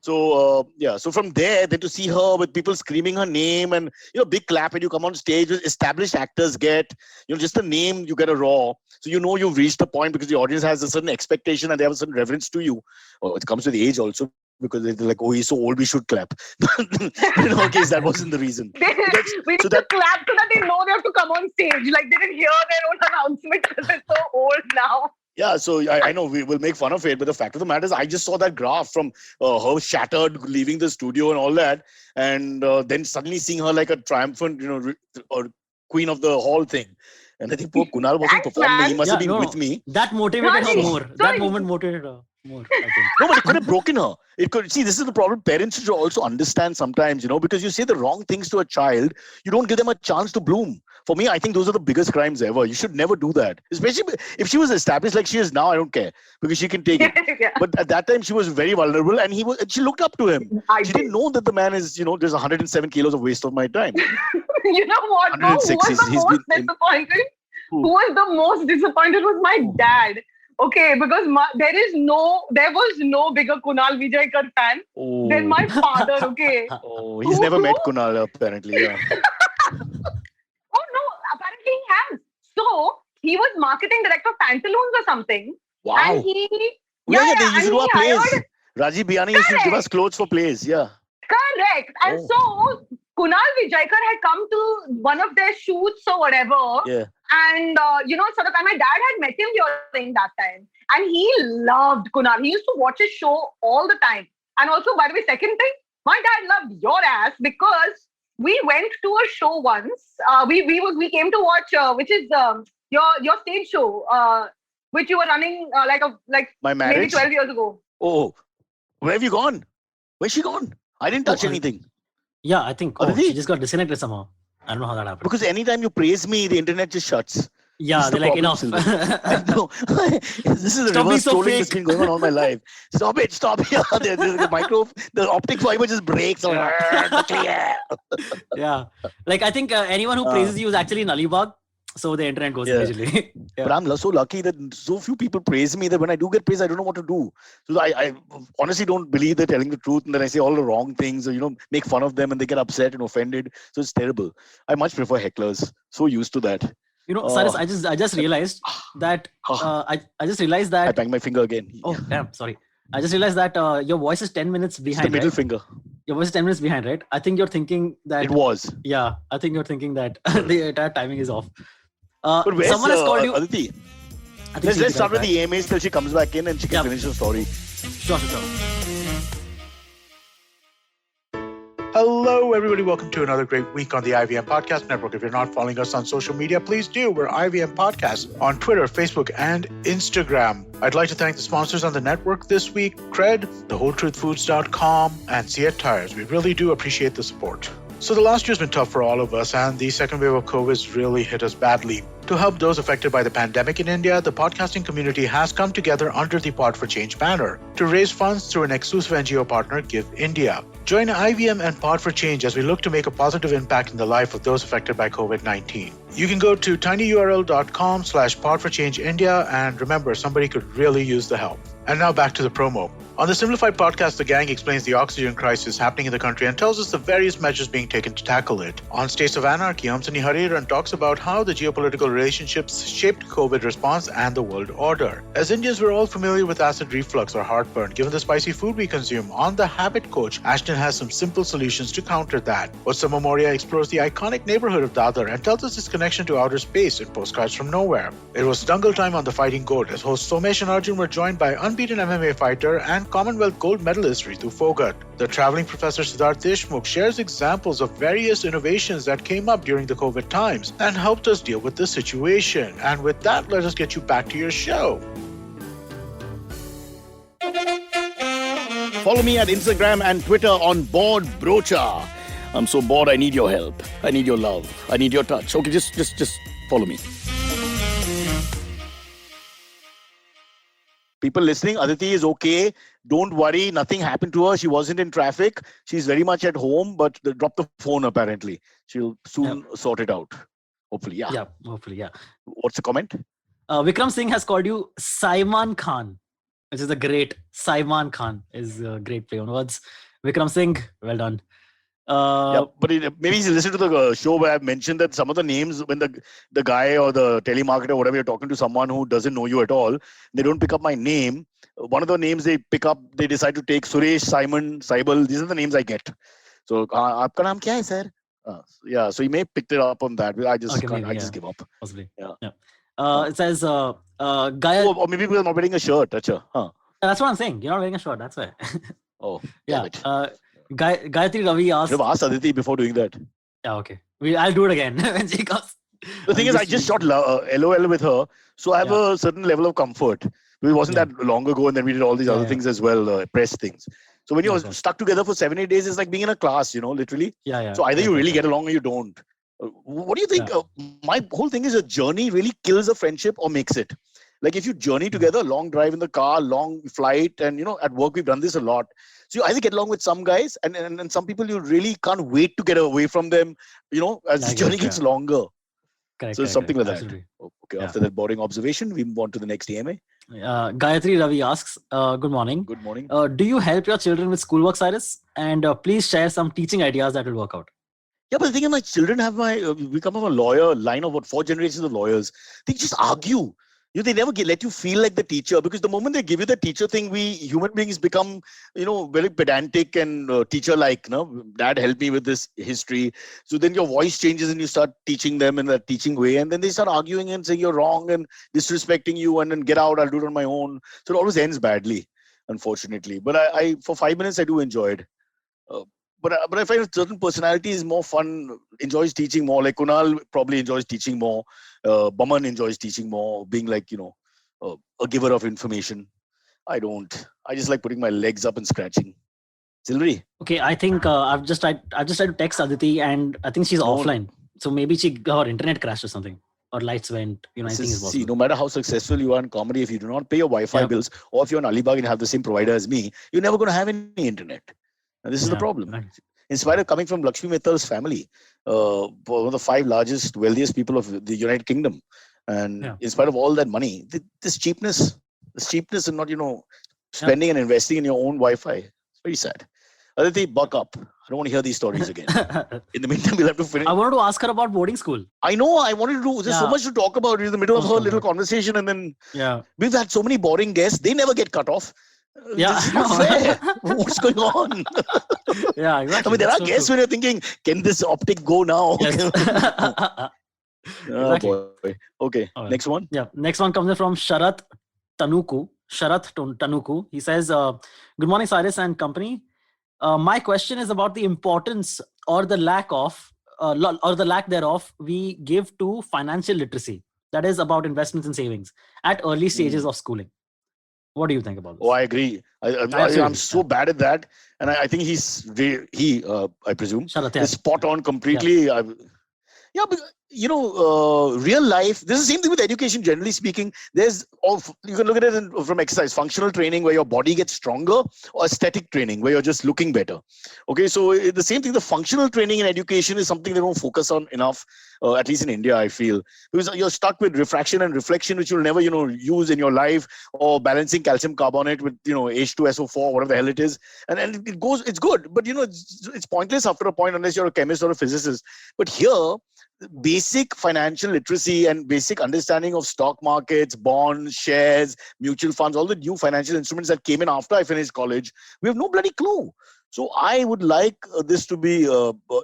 So so from there, then to see her with people screaming her name and big clap when you come on stage, established actors get just the name, you get a raw. So you've reached the point because the audience has a certain expectation and they have a certain reverence to you. It comes with age also, because they're like, "Oh, he's so old, we should clap." In our case, that wasn't the reason. We need to clap so that they know they have to come on stage. Like they didn't hear their own announcement because they're so old now. Yeah, so I know we will make fun of it, but the fact of the matter is I just saw that graph from her shattered, leaving the studio and all that, and then suddenly seeing her like a triumphant, or queen of the hall thing. And I think poor Kunal wasn't performing. He must have been with me. That motivated her more. That moment motivated her more, I think. No, but it could have broken her. It could. See, this is the problem. Parents should also understand sometimes, because you say the wrong things to a child, you don't give them a chance to bloom. For me, I think those are the biggest crimes ever. You should never do that. Especially if she was established like she is now, I don't care. Because she can take it. Yeah. But at that time, she was very vulnerable and she looked up to him. She didn't know that the man is, there's 107 kilos of waste of my time. You know what? No, who was the most disappointed? Who was the most disappointed was my dad. Okay, because there was no bigger Kunal Vijayakar fan than my father. Okay. Oh, he's never met Kunal apparently. Yeah. Oh no, apparently he has. So he was marketing director of Pantaloons or something. Wow. And they used to do our plays. Rajiv Biani used to give us clothes for plays. Yeah. Correct. And so Kunal Vijayakar had come to one of their shoots or whatever. Yeah. And, sort of, and my dad had met him during that time. And he loved Kunal. He used to watch his show all the time. And also, by the way, second thing, my dad loved your ass because we went to a show once. We came to watch, which is your stage show, which you were running my marriage? Maybe 12 years ago. Oh, where have you gone? Where's she gone? I didn't touch anything. Yeah, I think she just got disconnected somehow. I don't know how that happened. Because anytime you praise me, the internet just shuts. Yeah, they're like, enough. I know. This is a reverse trolling that's been going on all my life. Stop it. Yeah, the optic fiber just breaks. Yeah. Like, I think anyone who praises you is actually in Alibag. So the internet goes immediately. Yeah. But I'm so lucky that so few people praise me that when I do get praised, I don't know what to do. So I honestly don't believe they're telling the truth, and then I say all the wrong things, or make fun of them and they get upset and offended. So it's terrible. I much prefer hecklers. So used to that. Cyrus, I just realized that I just realized that I banged my finger again. Oh damn, sorry. I just realized that your voice is 10 minutes behind. It's the middle finger. Your voice is 10 minutes behind, right? I think you're thinking that it was. Yeah, I think you're thinking that the entire timing is off. But where's someone has called you. Aditi? Let's start with the AMAs till she comes back in and she can finish her story. Sure. Hello, everybody. Welcome to another great week on the IVM Podcast Network. If you're not following us on social media, please do. We're IVM Podcast on Twitter, Facebook, and Instagram. I'd like to thank the sponsors on the network this week, Cred, thewholetruthfoods.com, and Siet Tires. We really do appreciate the support. So the last year's been tough for all of us, and the second wave of COVID really hit us badly. To help those affected by the pandemic in India, the podcasting community has come together under the Pod for Change banner to raise funds through an exclusive NGO partner, Give India. Join IVM and Pod for Change as we look to make a positive impact in the life of those affected by COVID-19. You can go to tinyurl.com/pod4change India, and remember, somebody could really use the help. And now back to the promo. On the Simplified podcast, the gang explains the oxygen crisis happening in the country and tells us the various measures being taken to tackle it. On States of Anarchy, Hamsani Hariharan talks about how the geopolitical relationships shaped COVID response and the world order. As Indians, we're all familiar with acid reflux or heartburn, given the spicy food we consume. On The Habit Coach, Ashton has some simple solutions to counter that. Osama Moria explores the iconic neighborhood of Dadar and tells us its connection to outer space in Postcards from Nowhere. It was Dangle time on The Fighting Goat, as hosts Somesh and Arjun were joined by unbeaten MMA fighter and Commonwealth gold medalist Ritu Fogart. The traveling professor Siddharth Deshmukh shares examples of various innovations that came up during the COVID times and helped us deal with the situation. And with that, let us get you back to your show. Follow me at Instagram and Twitter on Bored Brocha. I'm so bored, I need your help. I need your love. I need your touch. Okay, just follow me. People listening, Aditi is okay. Don't worry, nothing happened to her. She wasn't in traffic. She's very much at home, but they dropped the phone apparently. She'll soon sort it out. Hopefully, yeah. Yeah, hopefully, yeah. What's the comment? Vikram Singh has called you Saiman Khan, which is a great, Saiman Khan is a great play on words. Vikram Singh, well done. But maybe he's listened to the show where I've mentioned that some of the names, when the guy or the telemarketer or whatever, you're talking to someone who doesn't know you at all, they don't pick up my name. One of the names they pick up, they decide to take Suresh, Simon, Saibal. These are the names I get. So, aapka naam kya hai, sir? Yeah, so he may picked it up on that. I just give up. Possibly. Yeah. It says Gaya. Or maybe because I'm not wearing a shirt. Achha. That's what I'm saying. You're not wearing a shirt. That's why. Oh, yeah. Gayatri Ravi asked. Should have asked Aditi before doing that. Yeah, okay. I'll do it again when she comes. The thing is, I just shot LOL with her, so I have a certain level of comfort. It wasn't that long ago, and then we did all these other things as well, press things. So when you're stuck together for 7-8 days, it's like being in a class, literally. Yeah. So either you really get along or you don't. What do you think? My whole thing is a journey really kills a friendship or makes it. Like if you journey together, long drive in the car, long flight, and at work we've done this a lot. So you either get along with some guys and some people you really can't wait to get away from them, as the journey gets longer. Correct, so it's something like that. Absolutely. Okay, after that boring observation, we move on to the next EMA. Gayatri Ravi asks, good morning. Good morning. Do you help your children with schoolwork, Cyrus? And please share some teaching ideas that will work out. Yeah, but the thing is, my children have we come from a lawyer line of 4 generations of lawyers. They just argue. They never let you feel like the teacher, because the moment they give you the teacher thing, we human beings become, very pedantic and teacher-like. Dad, help me with this history. So then your voice changes and you start teaching them in that teaching way. And then they start arguing and saying you're wrong and disrespecting you and then get out, I'll do it on my own. So it always ends badly, unfortunately. But I for 5 minutes, I do enjoy it. But I find a certain personality is more fun, enjoys teaching more. Like Kunal probably enjoys teaching more. Baman enjoys teaching more, being like, a giver of information. I don't. I just like putting my legs up and scratching. Silvery. Okay, I think I've just tried to text Aditi and I think she's offline. So maybe her internet crashed or something. Or lights went, anything is possible. See, no matter how successful you are in comedy, if you do not pay your Wi-Fi bills, or if you're in Alibag and have the same provider as me, you're never going to have any internet. And this is the problem. Right. In spite of coming from Lakshmi Mittal's family, one of the 5 largest, wealthiest people of the United Kingdom, and in spite of all that money, this cheapness and not, spending and investing in your own Wi-Fi, it's very sad. Aditi, buck up. I don't want to hear these stories again. In the meantime, we'll have to finish. I wanted to ask her about boarding school. I know. I wanted to do. There's so much to talk about in the middle of her little conversation, and then we've had so many boring guests. They never get cut off. This is not fair. What's going on? Yeah, exactly. I mean, there are guests when you're thinking, can this optic go now? Yes. Oh boy. Okay, next one. Yeah, next one comes from Sharat Tanuku. He says, good morning, Cyrus and company. My question is about the importance or the lack thereof we give to financial literacy. That is about investments and savings at early stages of schooling. What do you think about this? Oh, I agree. I'm so bad at that, and I think he I presume, Sharat, is spot on completely. Yeah. But real life, this is the same thing with education, generally speaking. You can look at it from exercise, functional training where your body gets stronger, or aesthetic training where you're just looking better. Okay, so the same thing, the functional training in education is something they don't focus on enough, at least in India, I feel. Because you're stuck with refraction and reflection, which you'll never, use in your life, or balancing calcium carbonate with, H2SO4, whatever the hell it is. And it's good, but, it's pointless after a point unless you're a chemist or a physicist. But here, basic financial literacy and basic understanding of stock markets, bonds, shares, mutual funds, all the new financial instruments that came in after I finished college, we have no bloody clue. So I would like this to be,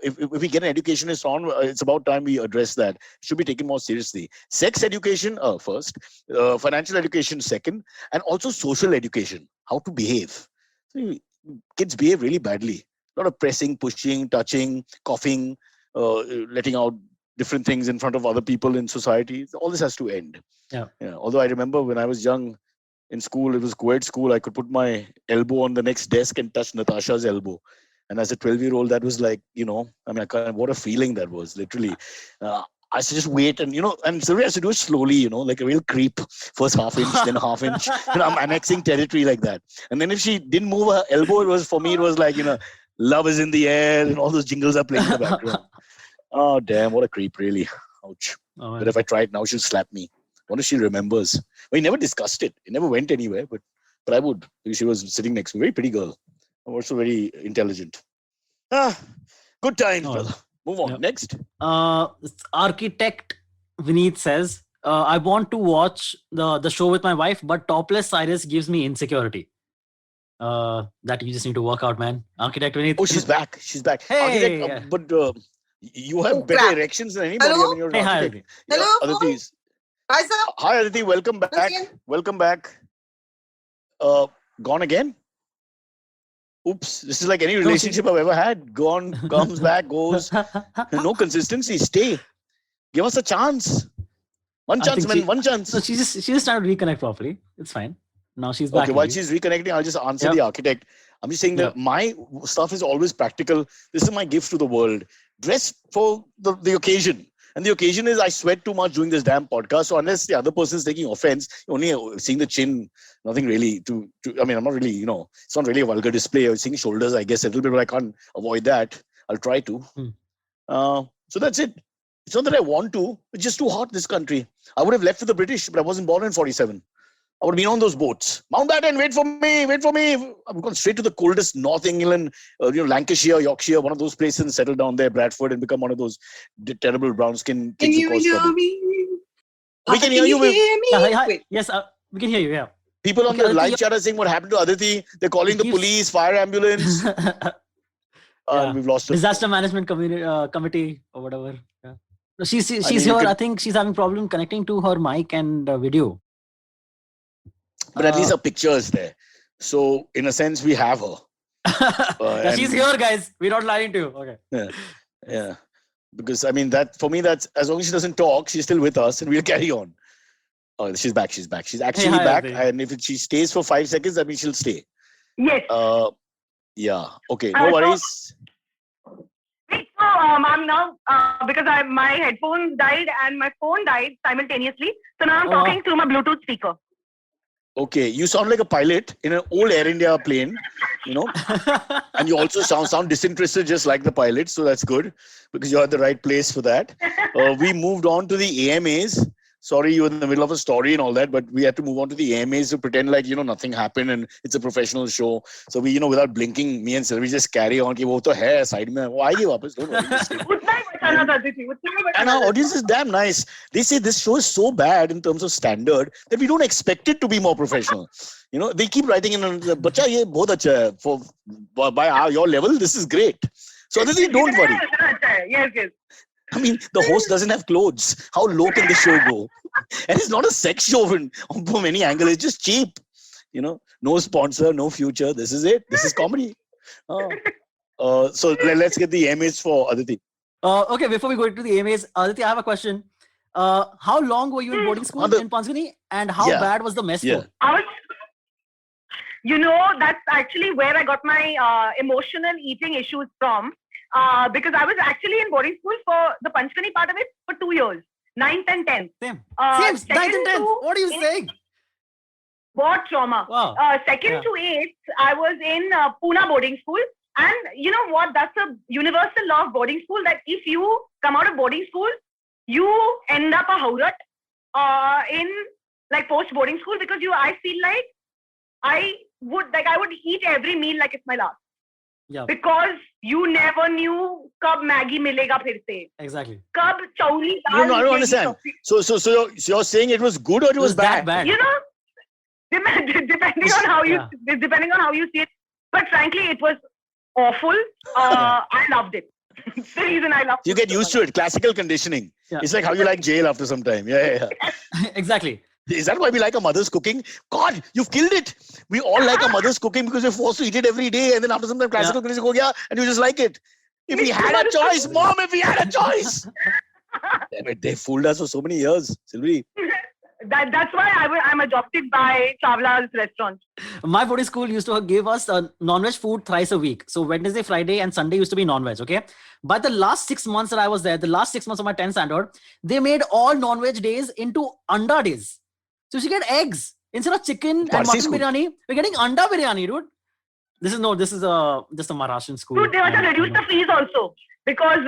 if we get an educationist on, it's about time we address that. It should be taken more seriously. Sex education first, financial education second, and also social education, how to behave. So kids behave really badly. A lot of pressing, pushing, touching, coughing, letting out different things in front of other people in society. All this has to end. Yeah. Although I remember when I was young in school, it was co-ed school, I could put my elbow on the next desk and touch Natasha's elbow. And as a 12-year-old, that was like, what a feeling that was, literally. I should just wait and, and Surya has to do it slowly, like a real creep. First half inch, then half inch. I'm annexing territory like that. And then if she didn't move her elbow, for me, it was like, love is in the air and all those jingles are playing in the background. Oh, damn, what a creep, really. Ouch. Oh, but if I try it now, she'll slap me. What if she remembers? We never discussed it. It never went anywhere, but I would. Because she was sitting next to me. Very pretty girl. Also very intelligent. Good times, brother. Move on. Yep. Next. Architect Vineet says, I want to watch the show with my wife, but topless Cyrus gives me insecurity. That you just need to work out, man. Architect Vineet. Oh, she's back. She's back. Hey. Architect, but you have better erections than anybody. Hello? I mean, you're an Hey, hi, architect. Hello, Aditi. Hi, sir. Hi, Aditi. Welcome back. Again. Welcome back. Gone again? Oops. This is like any relationship I've ever had. Gone, comes back, goes. No consistency. Stay. Give us a chance. One chance, man. One chance. No, she's just trying to reconnect properly. It's fine. Now she's back. Okay, while she's reconnecting, I'll just answer the architect. I'm just saying that my stuff is always practical. This is my gift to the world. Dress for the occasion. And the occasion is I sweat too much doing this damn podcast. So unless the other person is taking offense, only seeing the chin, nothing really I'm not really, it's not really a vulgar display. I'm seeing shoulders, I guess, a little bit, but I can't avoid that. I'll try to. So that's it. It's not that I want to. It's just too hot, this country. I would have left with the British, but I wasn't born in 47. I would have been on those boats. Mountbatten, wait for me. I've gone straight to the coldest North England, Lancashire, Yorkshire, one of those places, and settled down there, Bradford, and become one of those terrible brown skin kids. Can you hear me? We can hear you. Hi. Yes, we can hear you. Yeah. People on the live chat are saying what happened to Aditi. They're calling the police, fire ambulance. We've lost her. Disaster management committee or whatever. Yeah. She's here. I think she's having problem connecting to her mic and video. But at least her picture is there. So, in a sense, we have her. She's here, guys. We're not lying to you. Okay. Yeah. Because, that for me, that's as long as she doesn't talk, she's still with us and we'll carry on. Oh, she's back. She's actually back. And if she stays for 5 seconds, that means she'll stay. Yes. Yeah. Okay. No worries. Wait, so I'm now, because my headphones died and my phone died simultaneously. So now I'm talking through my Bluetooth speaker. Okay, you sound like a pilot in an old Air India plane, and you also sound disinterested just like the pilot, so that's good because you're at the right place for that. We moved on to the AMAs. Sorry, you were in the middle of a story and all that, but we had to move on to the AMAs to pretend like, nothing happened and it's a professional show. So we, without blinking, me and Sylvie just carry on. Ki, wo to hai, side mein. Why give up? Don't worry. And our audience is damn nice. They say this show is so bad in terms of standard that we don't expect it to be more professional. They keep writing in, bacha ye bahut acha hai. By your level, this is great. So Aditi, don't worry. Yes. The host doesn't have clothes. How low can the show go? And it's not a sex show from any angle. It's just cheap. No sponsor, no future. This is it. This is comedy. So let's get the AMAs for Aditi. Okay, before we go into the AMAs, Aditi, I have a question. How long were you in boarding school in Panchgani? And how bad was the mess food? That's actually where I got my emotional eating issues from. because I was actually in boarding school for the Panchkani part of it for 2 years, 9th and 10th. Same. Second Same. 9th and 10th. to What are you 8th, saying? What trauma. Wow. Second Yeah. to 8th, I was in Pune boarding school. And you know what? That's a universal law of boarding school, that if you come out of boarding school, you end up a howrat in like post boarding school, because I feel like I would eat every meal like it's my last. Yeah. Because you never knew kab Maggie milega phir se. Exactly. Kab chauli No, I don't dal understand. milega. So you're saying it was good or it was that bad? bad. You know, depending on how you see it. But frankly, it was awful. I loved it. It's the reason I loved it. You get used to it. Classical conditioning. Yeah. It's like how you like jail after some time. Yeah. Exactly. Is that why we like our mother's cooking? God, you've killed it. We all like our mother's cooking because we're forced to eat it every day, and then after some time, classical conditioning ho gaya, and you just like it. If we had a choice, Mom, if we had a choice. Damn it, they fooled us for so many years, Sylvie. That's why I'm adopted by Chawla's restaurant. My boarding school used to give us non-veg food thrice a week. So Wednesday, Friday, and Sunday used to be non-veg. Okay. But the last 6 months that I was there, the last 6 months of my 10th standard, they made all non-veg days into anda days. So you get eggs instead of chicken and Parsi mutton school. biryani. We're getting anda biryani, dude. This is just a Maharashtrian school. Dude, they must have reduced the fees also. Because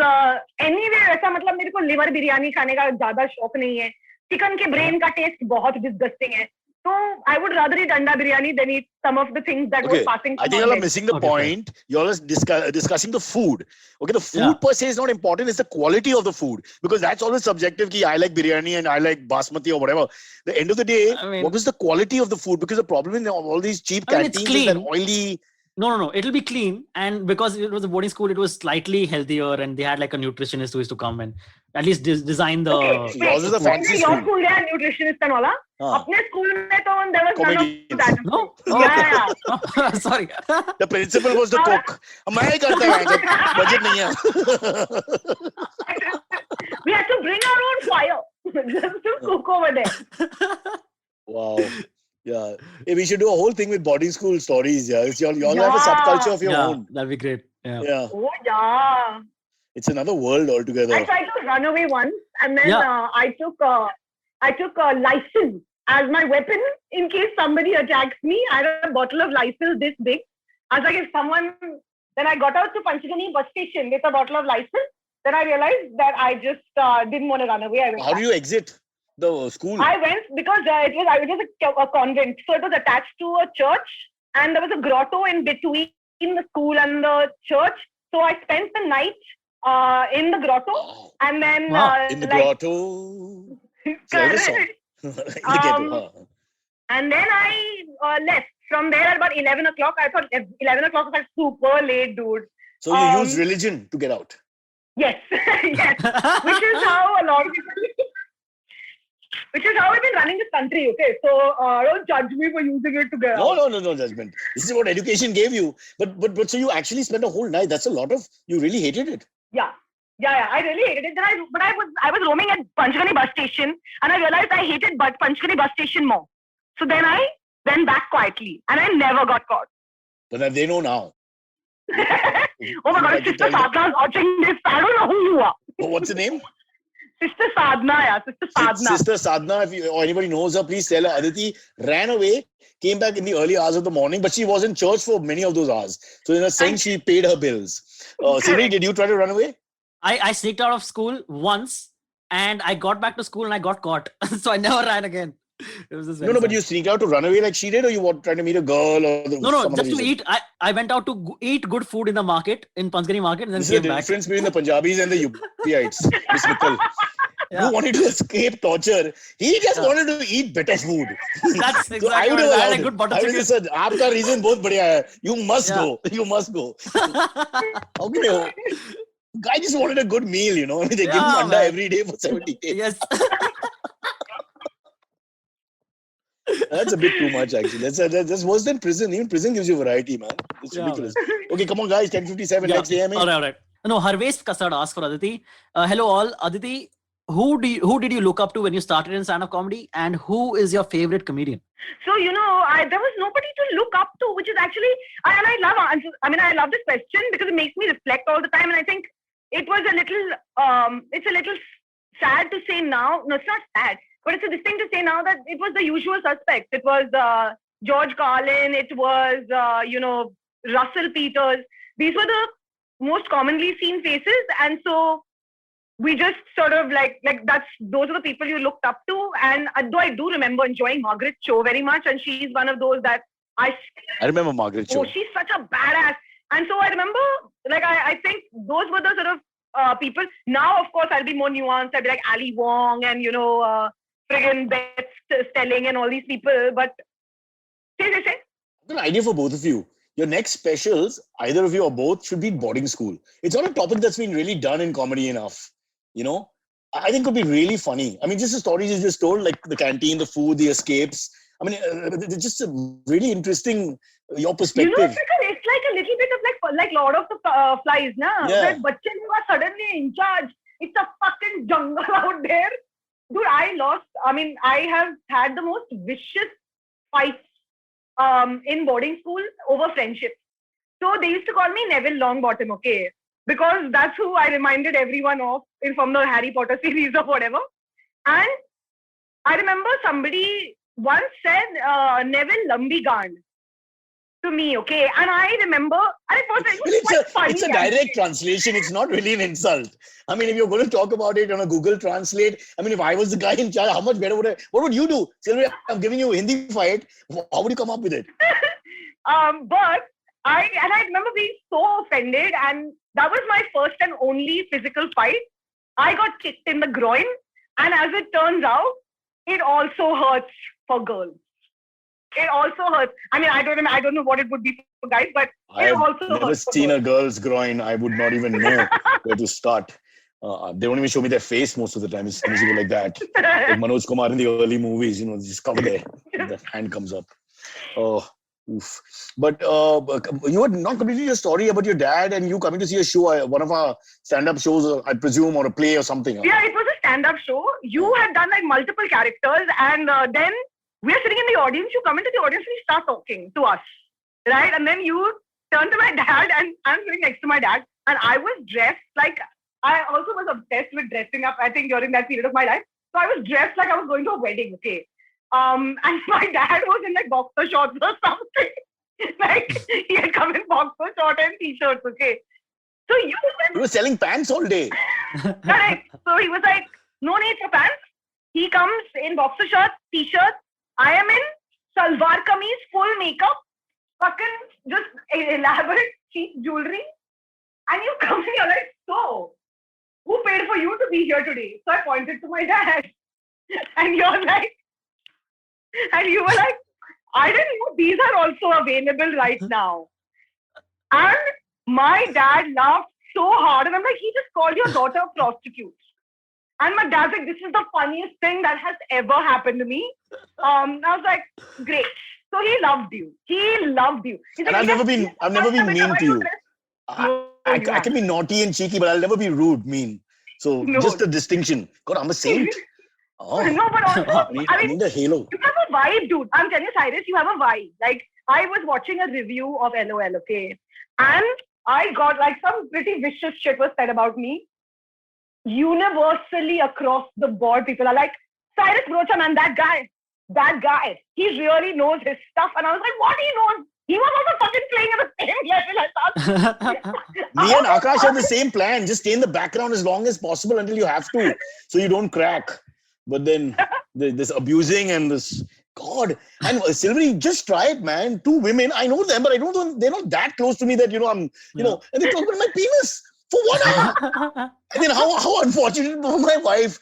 anyway, ऐसा मतलब मेरे को liver biryani खाने का ज़्यादा शौक नहीं है. Chicken के brain का taste बहुत disgusting है. So I would rather eat anda biryani than eat some of the things that were Okay, passing I through think my you're head. missing the Okay, point. You're just discussing the food. Okay, the food Yeah. per se is not important. It's the quality of the food, because that's always subjective. Ki I like biryani and I like basmati or whatever. The end of the day, I mean- what was the quality of the food? Because the problem in all these cheap I mean, it's canteens is that clean. oily. No. It'll be clean. And because it was a boarding school, it was slightly healthier, and they had like a nutritionist who used to come and at least design the. Okay, Yours is a when fancy your school. school गया nutritionist and वाला, हाँ. अपने school में तो there was none Comedians. of that. No? Yeah. Oh, sorry. The principal was the cook. मैं ही करता है जब budget नहीं है. We had to bring our own fire just to cook over there. Wow. Yeah. Hey, we should do a whole thing with boarding school stories. Yeah. It's you all have a Yeah. subculture of your Yeah, own. that'd be great. Yeah. Yeah. Oh yeah. It's another world altogether. I tried to run away once, and then Yeah. I took a license as my weapon in case somebody attacks me. I had a bottle of license this big. I was like, if someone. Then I got out to Panchgani bus station with a bottle of license. Then I realized that I just didn't want to run away. I went How back. do you exit the school? I went because it was a convent, so it was attached to a church, and there was a grotto in between the school and the church. So I spent the night in the grotto, Wow. and then Wow. In the like, grotto. Service song. In the ghetto. huh? and then I left. From there at about 11 o'clock, I thought 11 o'clock was like super late, dude. So you use religion to get out. Yes, yes. Which is how a lot of people. Which is how I've been running this country. Okay, so don't judge me for using it to get out. No judgment. This is what education gave you. But so you actually spent a whole night. That's a lot of. You really hated it. Yeah. I really hated it. Then I was roaming at Panchgani bus station, and I realized I hated Panchgani bus station more. So then I went back quietly, and I never got caught. But they know now. Oh my God, Like you Sister tell Sadhna is watching this. I don't know who you are. Oh, what's the name? Sister Sadhna, yeah. Sister Sadhna. Sister Sadhna, if you or anybody knows her, please tell her. Aditi ran away, came back in the early hours of the morning, but she was in church for many of those hours. So in a sense, she paid her bills. Siri, did you try to run away? I sneaked out of school once, and I got back to school and I got caught. So I never ran again. It was just very No, but sad. you sneaked out to run away like she did, or you were trying to meet a girl or No, some other just to reason? eat. I went out to eat good food in the market, in Panchgani market, and then This is the came back. difference between the Punjabis and the UPites. Miss Mittal. Yeah. You wanted to escape torture. He just Yeah. wanted to eat better food. That's So exactly I would what it is. I have had a allowed good it. butter I would chicken. have said, "Aapka reason बहुत बढ़िया है. You must Yeah. go. You must go." How can you? Guy just wanted a good meal, you know. I mean, they give him Yeah, anda man. every day for 70 days. Yes. That's a bit too much, actually. That's worse than prison. Even prison gives you variety, man. It's Yeah, ridiculous. Okay, come on, guys. 10:57 Yeah. next AM. All right. No, Harvesh Kasad asked for Aditi. Hello all. Aditi, who did you look up to when you started in stand-up comedy, and who is your favorite comedian? So, there was nobody to look up to, which is actually, I love answers. I mean, I love this question because it makes me reflect all the time. And I think it was it's a little sad to say now. No, it's not sad, but it's a distinct to say now that it was the usual suspects. It was George Carlin. It was, Russell Peters. These were the most commonly seen faces. And so we just sort of those are the people you looked up to. And though I do remember enjoying Margaret Cho very much, and she's one of those that I remember Margaret Cho. Oh, she's such a badass. And so I remember, I think those were the sort of people. Now, of course, I'll be more nuanced. I'll be like Ali Wong and, friggin' Beth Stelling and all these people. But say. I have an idea for both of you. Your next specials, either of you or both, should be in boarding school. It's not a topic that's been really done in comedy enough. I think it could be really funny. I mean, just the stories you just told, like the canteen, the food, the escapes. I mean, it's just a really interesting, your perspective. It's like a little bit of like Lord of the Flies, na? Yeah. That bachche who are suddenly in charge. It's a fucking jungle out there. Dude, I have had the most vicious fights in boarding school over friendship. So they used to call me Neville Longbottom, okay? Because that's who I reminded everyone of from the Harry Potter series or whatever. And I remember somebody once said Neville Lumbigand to me, okay? And I remember, and it was quite funny. It's a direct translation. It's not really an insult. I mean, if you're going to talk about it on a Google Translate, I mean, if I was the guy in charge, how much better what would you do? Sylvia, I'm giving you a Hindi fight. How would you come up with it? But I remember being so offended, and that was my first and only physical fight. I got kicked in the groin, and as it turns out, it also hurts for girls. It also hurts. I mean, I don't know what it would be for guys, but I have never seen a girl's groin. I would not even know where to start. They don't even show me their face most of the time. It's usually like that. Like Manoj Kumar in the early movies, just cover there. The hand comes up. Oh, oof. But you had not completed your story about your dad and you coming to see a show, one of our stand-up shows, I presume, or a play or something. Yeah, it was a stand-up show. You had done like multiple characters, and then we're sitting in the audience. You come into the audience and you start talking to us, right? And then you turn to my dad, and I'm sitting next to my dad, and I was dressed like, I also was obsessed with dressing up, I think, during that period of my life. So I was dressed like I was going to a wedding, okay? And my dad was in like boxer shorts or something. Like he had come in boxer shorts and t-shirts, okay? So you were selling pants all day. Correct. So he was like, no need for pants. He comes in boxer shorts, t-shirts. I am in salwar kameez, full makeup, fucking just elaborate cheap jewelry. And you come and you're like, so, who paid for you to be here today? So I pointed to my dad. And you're like, and you were like, I didn't know these are also available right now. And my dad laughed so hard. And I'm like, he just called your daughter a prostitute. And my dad's like, this is the funniest thing that has ever happened to me. I was like, great. So he loved you. He loved you. He's and like, I've never been mean to you. I can be naughty and cheeky, but I'll never be rude, mean. So just a distinction. God, I'm a saint. Oh, no, but also, I need a halo. You have a vibe, dude. I'm telling you, Cyrus, you have a vibe. Like, I was watching a review of LOL, okay? And I got like some pretty vicious shit was said about me. Universally across the board, people are like, Cyrus Brocha, man, that guy, he really knows his stuff. And I was like, what he knows? He was also fucking playing at the same level as us. Me and Akash have the same plan. Just stay in the background as long as possible until you have to, so you don't crack. But then this abusing and this, God. And Silvery, just try it, man. 2 women, I know them, but I don't know, they're not that close to me that, I'm, and they talk about my penis. For 1 hour. And then how unfortunate for my wife.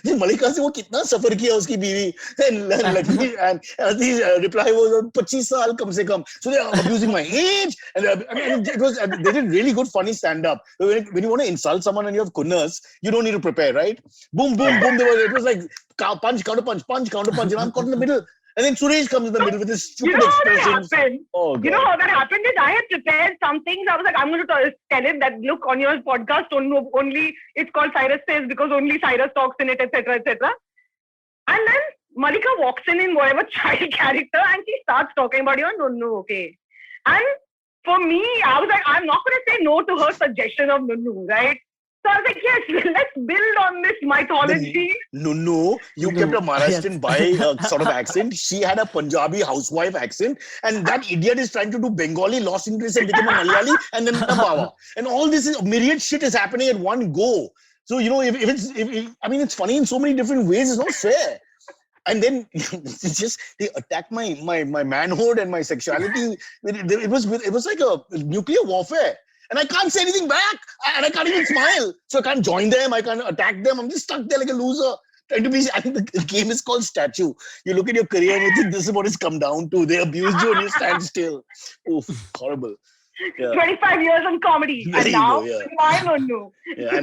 Malika se wo kitna suffer kiya uski biwi. And the reply was 25 saal kam se kam. So they are abusing my age. And it was, they did really good funny stand-up. When you want to insult someone and you have kunnas, you don't need to prepare, right? Boom, boom, boom. It was like punch, counter punch, punch, counter punch. And I'm caught in the middle. And then Suresh comes in the middle with his You stupid know how that expressions. happened? Oh, God. You know how that happened is I had prepared some things. I was like, I'm going to tell him that, look, on your podcast, only it's called Cyrus Says because only Cyrus talks in it, etc., etc. And then Malika walks in whatever child character and she starts talking about, Nunnu, okay. And for me, I was like, I'm not going to say no to her suggestion of Nunnu, right? So I was like, yes, let's build on this mythology. Nunnu, you Nunnu, kept a Maharashtrian yes. sort of accent. She had a Punjabi housewife accent. And that idiot is trying to do Bengali, lost interest and became a Malayali and then a Bawa. And all this myriad shit is happening at one go. So, it's funny in so many different ways. It's not fair. And then they attack my manhood and my sexuality. It was like a nuclear warfare. And I can't say anything back. And I can't even smile. So I can't join them. I can't attack them. I'm just stuck there like a loser. I think the game is called Statue. You look at your career and you think this is what it's come down to. They abused you and you stand still. Oof, horrible. Yeah. 25 years in comedy. There and now, I don't know. Yeah,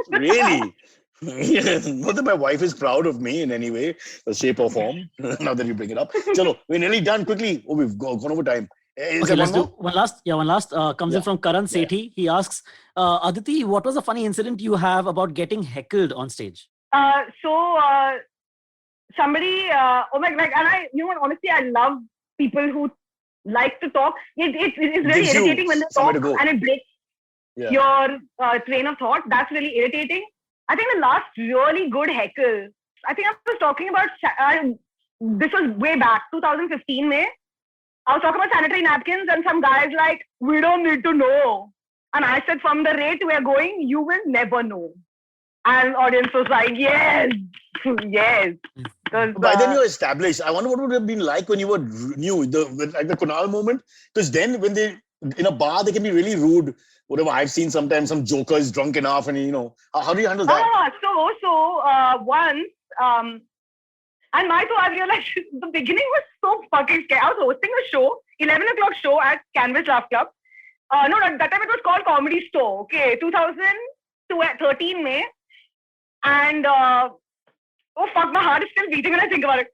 really? Not that my wife is proud of me in any way, shape or form. Now that you bring it up. Chalo, we're nearly done quickly. Oh, we've gone over time. Okay, let's do one last comes in from Karan Sethi. He asks, Aditi, what was a funny incident you have about getting heckled on stage? Somebody, oh my God, and honestly, I love people who like to talk. It's really irritating when they talk and it breaks your train of thought. That's really irritating. I think the last really good heckle, I think I was talking about, this was way back, 2015 May. I was talking about sanitary napkins and some guys like, we don't need to know. And I said, from the rate we're going, you will never know. And audience was like, yes. By then you're established. I wonder what would have been like when you were new, like the Kunal moment. Because then when they, in a bar, they can be really rude. Whatever I've seen sometimes, some joker is drunk enough and, how do you handle that? Once, and I realized the beginning was so fucking scary. I was hosting a show, 11 o'clock show at Canvas Laugh Club. That time it was called Comedy Store. Okay, 2013 May. And, my heart is still beating when I think about it.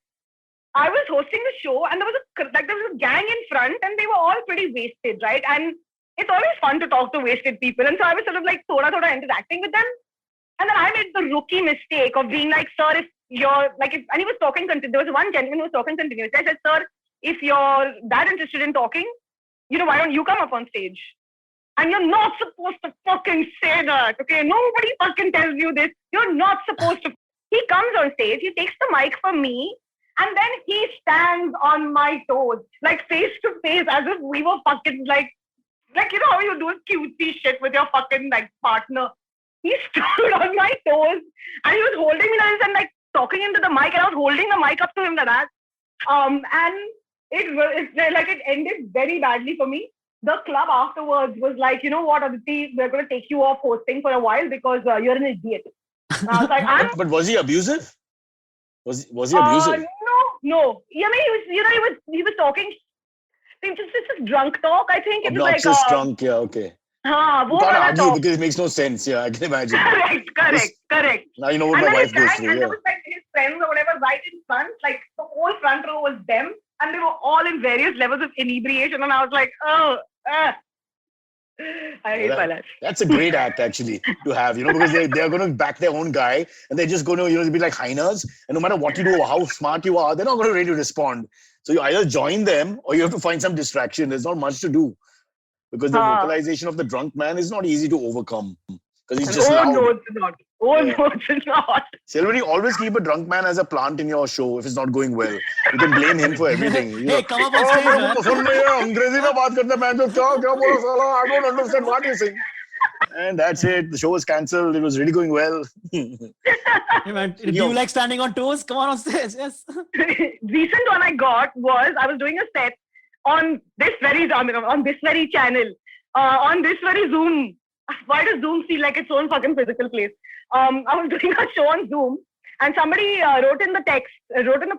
I was hosting the show and there was a gang in front and they were all pretty wasted, right? And it's always fun to talk to wasted people. And so I was sort of like thoda interacting with them. And then I made the rookie mistake of being like, sir, if you're like, and he was talking, there was one gentleman who was talking continuously. I said, sir, if you're that interested in talking, why don't you come up on stage? And you're not supposed to fucking say that, okay? Nobody fucking tells you this. You're not supposed to. He comes on stage, he takes the mic from me, and then he stands on my toes, like face to face, as if we were fucking like how you do cutesy shit with your fucking like partner. He stood on my toes and he was holding me and like talking into the mic, and I was holding the mic up to him like that. And it ended very badly for me. The club afterwards was like, you know what, Aditi, we're going to take you off hosting for a while because you're an idiot. And I was like, but was he abusive? Was he abusive? No. He was talking. This is drunk talk. I think it was like drunk. Yeah, okay. You can't argue because it makes no sense. Yeah, I can imagine. Correct. Now you know what my wife goes through. And there was like his friends or whatever right in front. Like the whole front row was them, and they were all in various levels of inebriation. And I was like, I hate my life. That's a great act actually to have, because they're going to back their own guy and they're just going to, be like hyenas. And no matter what you do or how smart you are, they're not going to really respond. So you either join them or you have to find some distraction. There's not much to do because the vocalization of the drunk man is not easy to overcome because he's just loud. No, it's not. No, it's not. Celebrity, always keep a drunk man as a plant in your show if it's not going well. You can blame him for everything. Hey, come up on stage, man. I don't understand what you're saying. And that's it. The show was cancelled. It was really going well. Hey, man, do you like standing on toes? Come on stage. Yes. Recent one I got was I was doing a set on this very channel, on this very Zoom. Why does Zoom feel like its own fucking physical place? I was doing a show on Zoom and somebody wrote in the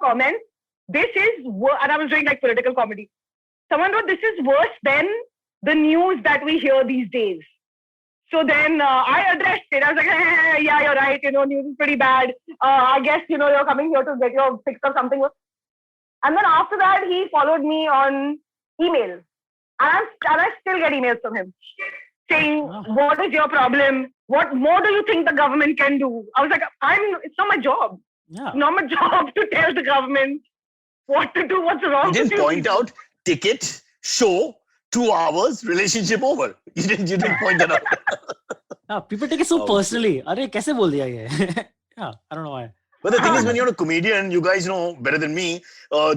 comments, this is, and I was doing like political comedy. Someone wrote, this is worse than the news that we hear these days. So then I addressed it. I was like, yeah, you're right. News is pretty bad. I guess, you're coming here to get your fix or something. And then after that, he followed me on email. And I still get emails from him saying, what is your problem? What more do you think the government can do? I was like, it's not my job. Yeah. It's not my job to tell the government what to do, what's wrong. You didn't point out, ticket, show, 2 hours, relationship over. You didn't point that out. Yeah, people take it so personally. Arey, kaise bol diya ye? Yeah, I don't know why. But the thing is, when you're a comedian, you guys know better than me,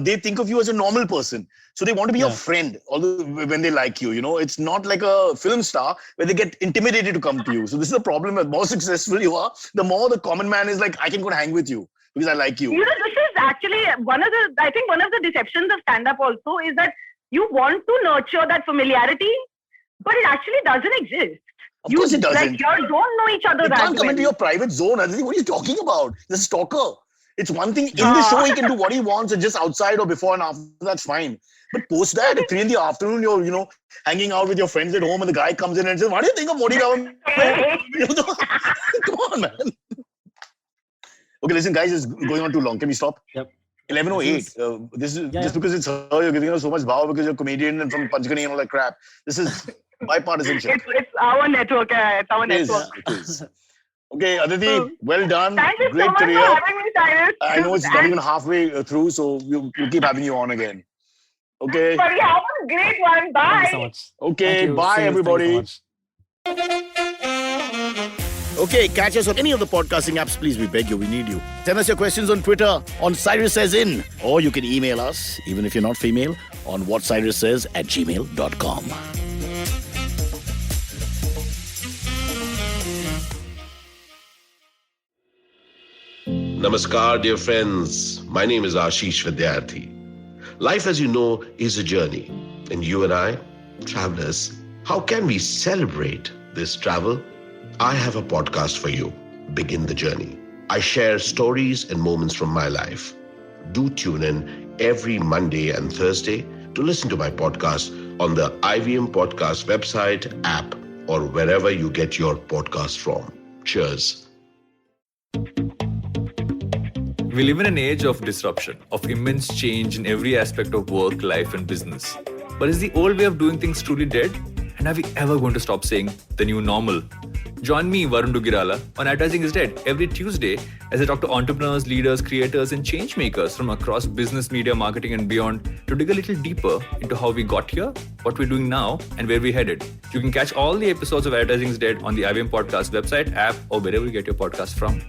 they think of you as a normal person. So they want to be your friend, although when they like you, it's not like a film star where they get intimidated to come to you. So this is the problem. The more successful you are, the more the common man is like, I can go and hang with you because I like you. This is actually one of the deceptions of stand-up also is that you want to nurture that familiarity, but it actually doesn't exist. Of course it doesn't. Like, you don't know each other You that can't come well. into your private zone. What are you talking about? He's a stalker. It's one thing in the show, he can do what he wants, and just outside or before and after, that's fine. But post that, at 3 in the afternoon, you're, hanging out with your friends at home, and the guy comes in and says, what do you think of Modi government? Come on, man. Okay, listen, guys, it's going on too long. Can we stop? Yep. 11:08. This is just because it's her, you're giving her so much power because you're a comedian and from Panchgani and all that crap. This is bipartisanship. It's our network. It's our network. It is. Okay, Aditi, well done. Thank you Great so much career. for having me, Cyrus. I know it's not even halfway through, so we'll keep having you on again. Okay. Sorry, have a great one. Bye. Thank you so much. Okay, bye everybody. Okay, catch us on any of the podcasting apps, please. We beg you, we need you. Send us your questions on Twitter on Cyrus Says In, or you can email us, even if you're not female, on whatcyrussays@gmail.com. Namaskar, dear friends. My name is Ashish Vidyarthi. Life, as you know, is a journey. And you and I, travelers, how can we celebrate this travel? I have a podcast for you, Begin the Journey. I share stories and moments from my life. Do tune in every Monday and Thursday to listen to my podcast on the IVM Podcast website, app, or wherever you get your podcast from. Cheers. We live in an age of disruption, of immense change in every aspect of work, life, and business. But is the old way of doing things truly dead? And are we ever going to stop saying the new normal? Join me, Varun Dugirala, on Advertising is Dead every Tuesday as I talk to entrepreneurs, leaders, creators, and change makers from across business, media, marketing, and beyond to dig a little deeper into how we got here, what we're doing now, and where we're headed. You can catch all the episodes of Advertising is Dead on the IVM Podcast website, app, or wherever you get your podcast from.